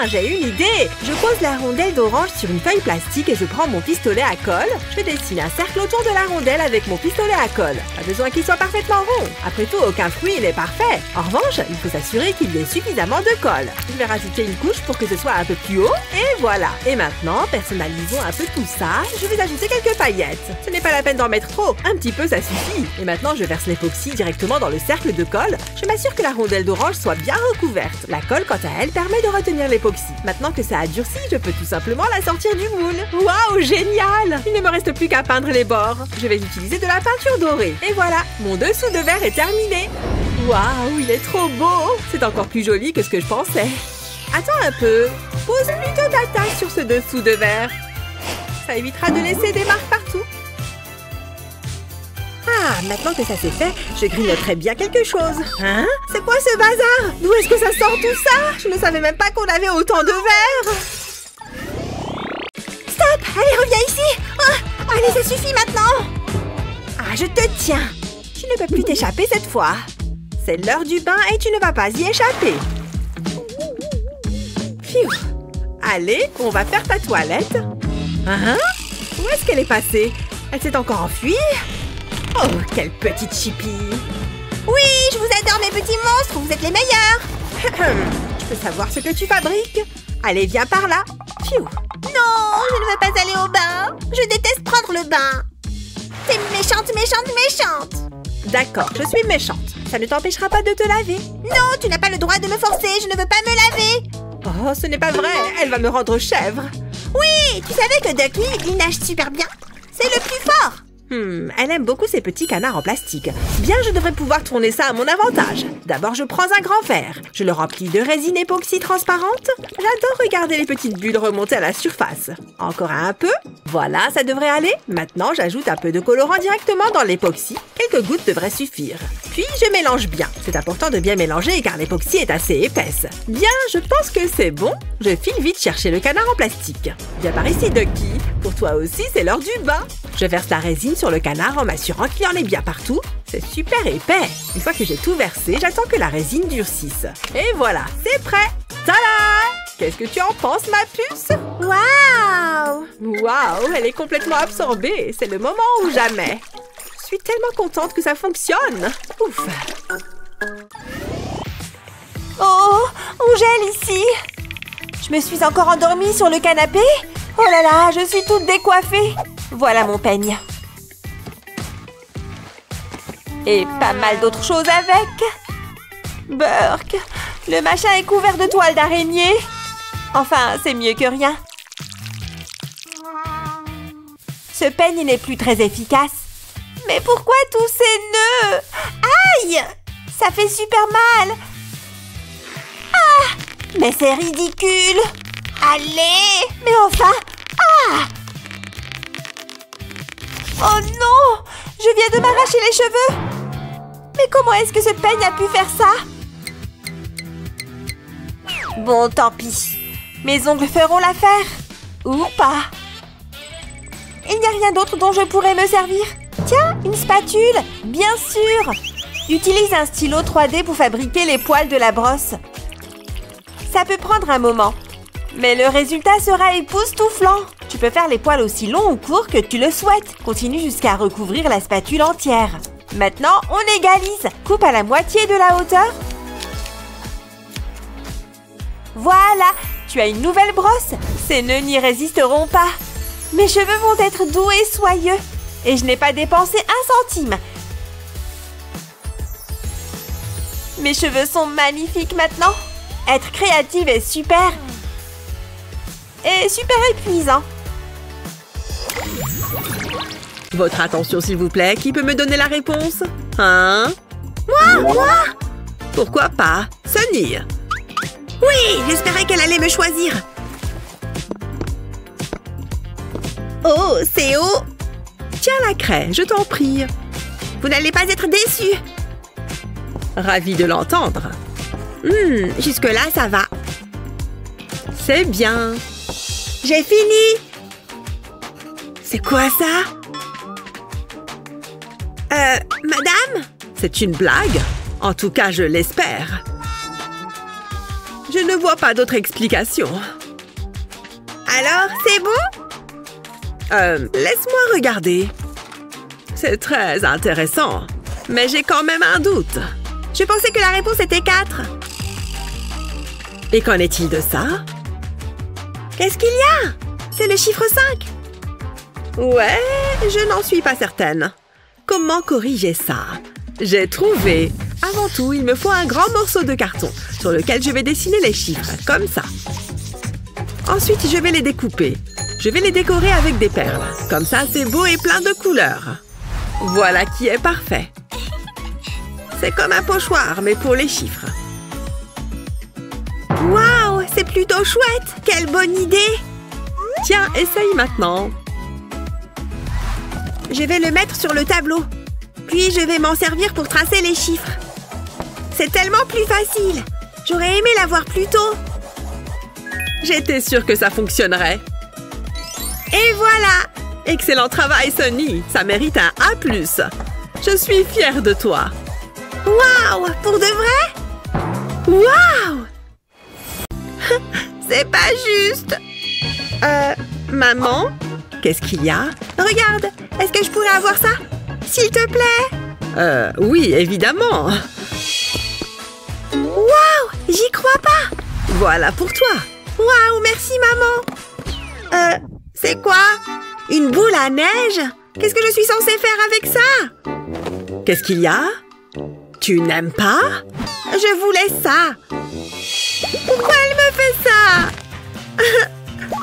J'ai une idée. Je pose la rondelle d'orange sur une feuille plastique et je prends mon pistolet à colle. Je dessine un cercle autour de la rondelle avec mon pistolet à colle. Pas besoin qu'il soit parfaitement rond. Après tout, aucun fruit n'est parfait. En revanche, il faut s'assurer qu'il y ait suffisamment de colle. Je vais rajouter une couche pour que ce soit un peu plus haut. Et voilà. Et maintenant, personnalisons un peu tout ça. Je vais ajouter quelques paillettes. Ce n'est pas la peine d'en mettre trop. Un petit peu, ça suffit. Et maintenant, je verse l'époxy directement dans le cercle de colle. Je m'assure que la rondelle d'orange soit bien recouverte. La colle, quant à elle, permet de retenir l'époxy. Maintenant que ça a durci, je peux tout simplement la sortir du moule. Waouh, génial! Il ne me reste plus qu'à peindre les bords. Je vais utiliser de la peinture dorée. Et voilà, mon dessous de verre est terminé. Waouh, il est trop beau! C'est encore plus joli que ce que je pensais. Attends un peu. Pose plutôt ta tasse sur ce dessous de verre. Ça évitera de laisser des marques partout. Ah, maintenant que ça c'est fait, je grignoterai bien quelque chose. Hein? C'est quoi ce bazar? D'où est-ce que ça sort tout ça? Je ne savais même pas qu'on avait autant de verres. Stop! Allez, reviens ici! Oh, allez, ça suffit maintenant! Ah, je te tiens. Tu ne peux plus t'échapper cette fois. C'est l'heure du bain et tu ne vas pas y échapper. Pfiou. Allez, on va faire ta toilette. Hein? Où est-ce qu'elle est passée? Elle s'est encore enfuie? Oh, quelle petite chipie! Oui, je vous adore mes petits monstres, vous êtes les meilleurs! Je peux savoir ce que tu fabriques? Allez, viens par là! Pfiou! Non, je ne veux pas aller au bain! Je déteste prendre le bain! T'es méchante, méchante, méchante! D'accord, je suis méchante. Ça ne t'empêchera pas de te laver. Non, tu n'as pas le droit de me forcer, je ne veux pas me laver! Oh, ce n'est pas vrai, elle va me rendre chèvre! Oui, tu savais que Ducky, il nage super bien? C'est le plus fort! Elle aime beaucoup ces petits canards en plastique. Bien, je devrais pouvoir tourner ça à mon avantage. D'abord, je prends un grand verre. Je le remplis de résine époxy transparente. J'adore regarder les petites bulles remonter à la surface. Encore un peu. Voilà, ça devrait aller. Maintenant, j'ajoute un peu de colorant directement dans l'époxy. Quelques gouttes devraient suffire. Puis, je mélange bien. C'est important de bien mélanger car l'époxy est assez épaisse. Bien, je pense que c'est bon. Je file vite chercher le canard en plastique. Viens par ici, Ducky. Pour toi aussi, c'est l'heure du bain. Je verse la résine sur le canard en m'assurant qu'il y en ait bien partout. C'est super épais. Une fois que j'ai tout versé, j'attends que la résine durcisse. Et voilà, c'est prêt. Tada! Qu'est-ce que tu en penses, ma puce? Waouh! Waouh, elle est complètement absorbée. C'est le moment ou jamais. Je suis tellement contente que ça fonctionne. Ouf. Oh, on gèle ici. Je me suis encore endormie sur le canapé. Oh là là, je suis toute décoiffée. Voilà mon peigne. Et pas mal d'autres choses avec. Burk, le machin est couvert de toiles d'araignée. Enfin, c'est mieux que rien. Ce peigne n'est plus très efficace. Mais pourquoi tous ces nœuds? Aïe! Ça fait super mal. Ah! Mais c'est ridicule. Allez! Mais enfin! Ah! Oh non! Je viens de m'arracher les cheveux! Mais comment est-ce que ce peigne a pu faire ça? Bon, tant pis. Mes ongles feront l'affaire. Ou pas. Il n'y a rien d'autre dont je pourrais me servir. Tiens, une spatule! Bien sûr! Utilise un stylo 3D pour fabriquer les poils de la brosse. Ça peut prendre un moment, mais le résultat sera époustouflant. Tu peux faire les poils aussi longs ou courts que tu le souhaites. Continue jusqu'à recouvrir la spatule entière. Maintenant, on égalise. Coupe à la moitié de la hauteur. Voilà, tu as une nouvelle brosse. Ces nœuds n'y résisteront pas. Mes cheveux vont être doux et soyeux. Et je n'ai pas dépensé un centime. Mes cheveux sont magnifiques maintenant. Être créative est super. Et super épuisant. Votre attention, s'il vous plaît. Qui peut me donner la réponse? Hein? Moi? Pourquoi pas? Sunny. Oui, j'espérais qu'elle allait me choisir. Oh, c'est haut. Tiens la craie, je t'en prie. Vous n'allez pas être déçus. Ravi de l'entendre. Jusque-là, ça va. C'est bien. J'ai fini. C'est quoi ça? Madame? C'est une blague? En tout cas, je l'espère. Je ne vois pas d'autre explication. Alors, c'est bon? Laisse-moi regarder. C'est très intéressant, mais j'ai quand même un doute. Je pensais que la réponse était 4. Et qu'en est-il de ça? Qu'est-ce qu'il y a? C'est le chiffre 5. Ouais, je n'en suis pas certaine. Comment corriger ça? J'ai trouvé. Avant tout, il me faut un grand morceau de carton sur lequel je vais dessiner les chiffres, comme ça. Ensuite, je vais les découper. Je vais les décorer avec des perles. Comme ça, c'est beau et plein de couleurs. Voilà qui est parfait. C'est comme un pochoir, mais pour les chiffres. Waouh, c'est plutôt chouette! Quelle bonne idée! Tiens, essaye maintenant. Je vais le mettre sur le tableau. Puis, je vais m'en servir pour tracer les chiffres. C'est tellement plus facile. J'aurais aimé l'avoir plus tôt. J'étais sûre que ça fonctionnerait. Et voilà! Excellent travail, Sunny. Ça mérite un A+. Je suis fière de toi. Waouh! Pour de vrai? Waouh! C'est pas juste! Maman? Qu'est-ce qu'il y a? Regarde! Est-ce que je pourrais avoir ça? S'il te plaît? Oui, évidemment. Waouh! J'y crois pas! Voilà pour toi. Waouh! Merci, maman! C'est quoi? Une boule à neige? Qu'est-ce que je suis censée faire avec ça? Qu'est-ce qu'il y a? Tu n'aimes pas? Je voulais ça! Pourquoi elle me fait ça?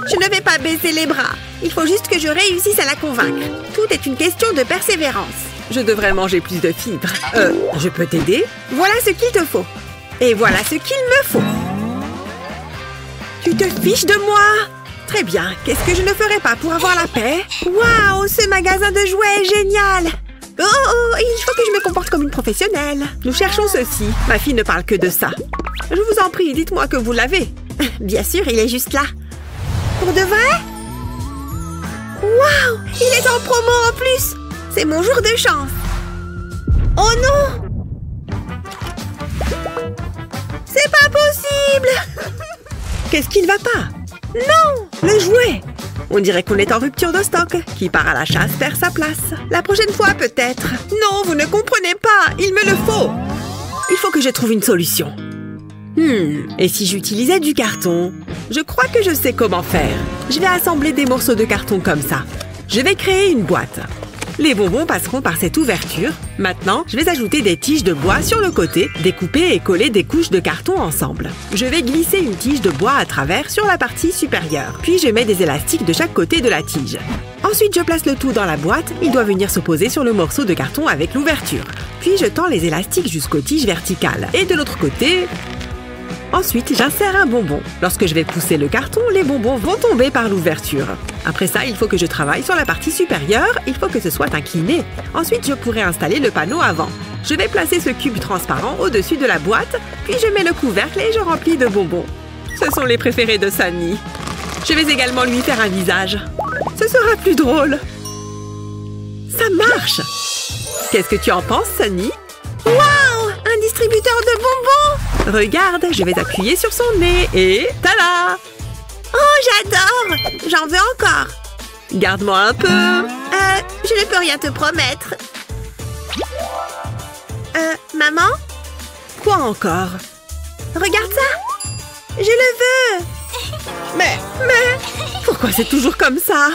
Je ne vais pas baisser les bras. Il faut juste que je réussisse à la convaincre. Tout est une question de persévérance. Je devrais manger plus de fibres. Je peux t'aider? Voilà ce qu'il te faut. Et voilà ce qu'il me faut. Tu te fiches de moi? Très bien. Qu'est-ce que je ne ferais pas pour avoir la paix? Waouh, ce magasin de jouets est génial! Oh, il faut que je me comporte comme une professionnelle. Nous cherchons ceci. Ma fille ne parle que de ça. Je vous en prie, dites-moi que vous l'avez. Bien sûr, il est juste là. Pour de vrai? Waouh, il est en promo en plus. C'est mon jour de chance. Oh non! C'est pas possible! Qu'est-ce qui ne va pas? Non! Le jouet! On dirait qu'on est en rupture de stock. Qui part à la chasse perd sa place. La prochaine fois, peut-être. Non, vous ne comprenez pas. Il me le faut. Il faut que je trouve une solution. Et si j'utilisais du carton? Je crois que je sais comment faire. Je vais assembler des morceaux de carton comme ça. Je vais créer une boîte. Les bonbons passeront par cette ouverture. Maintenant, je vais ajouter des tiges de bois sur le côté, découper et coller des couches de carton ensemble. Je vais glisser une tige de bois à travers sur la partie supérieure. Puis je mets des élastiques de chaque côté de la tige. Ensuite, je place le tout dans la boîte. Il doit venir se poser sur le morceau de carton avec l'ouverture. Puis je tends les élastiques jusqu'aux tiges verticales. Et de l'autre côté... Ensuite, j'insère un bonbon. Lorsque je vais pousser le carton, les bonbons vont tomber par l'ouverture. Après ça, il faut que je travaille sur la partie supérieure. Il faut que ce soit incliné. Ensuite, je pourrai installer le panneau avant. Je vais placer ce cube transparent au-dessus de la boîte, puis je mets le couvercle et je remplis de bonbons. Ce sont les préférés de Sunny. Je vais également lui faire un visage. Ce sera plus drôle. Ça marche! Qu'est-ce que tu en penses, Sunny? Waouh! Un distributeur de bonbons! Regarde, je vais appuyer sur son nez et tada! Oh, j'adore! J'en veux encore! Garde-moi un peu! Je ne peux rien te promettre. Maman? Quoi encore? Regarde ça! Je le veux! Mais... Pourquoi c'est toujours comme ça?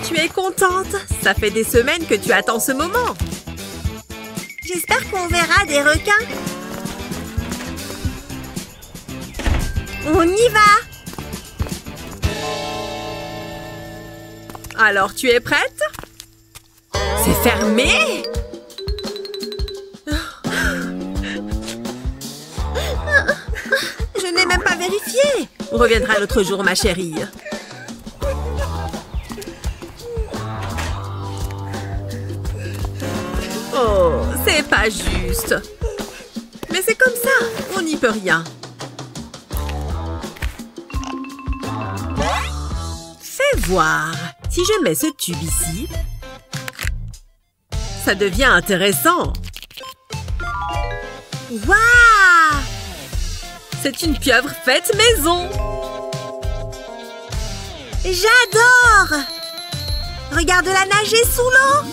Tu es contente? Ça fait des semaines que tu attends ce moment. J'espère qu'on verra des requins. On y va! Alors, tu es prête? C'est fermé? Je n'ai même pas vérifié. On reviendra l'autre jour, ma chérie. Oh, c'est pas juste. Mais c'est comme ça, on n'y peut rien. Fais voir. Si je mets ce tube ici, ça devient intéressant. Waouh! C'est une pieuvre faite maison. J'adore! Regarde-la nager sous l'eau.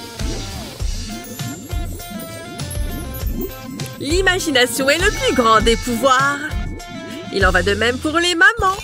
L'imagination est le plus grand des pouvoirs. Il en va de même pour les mamans.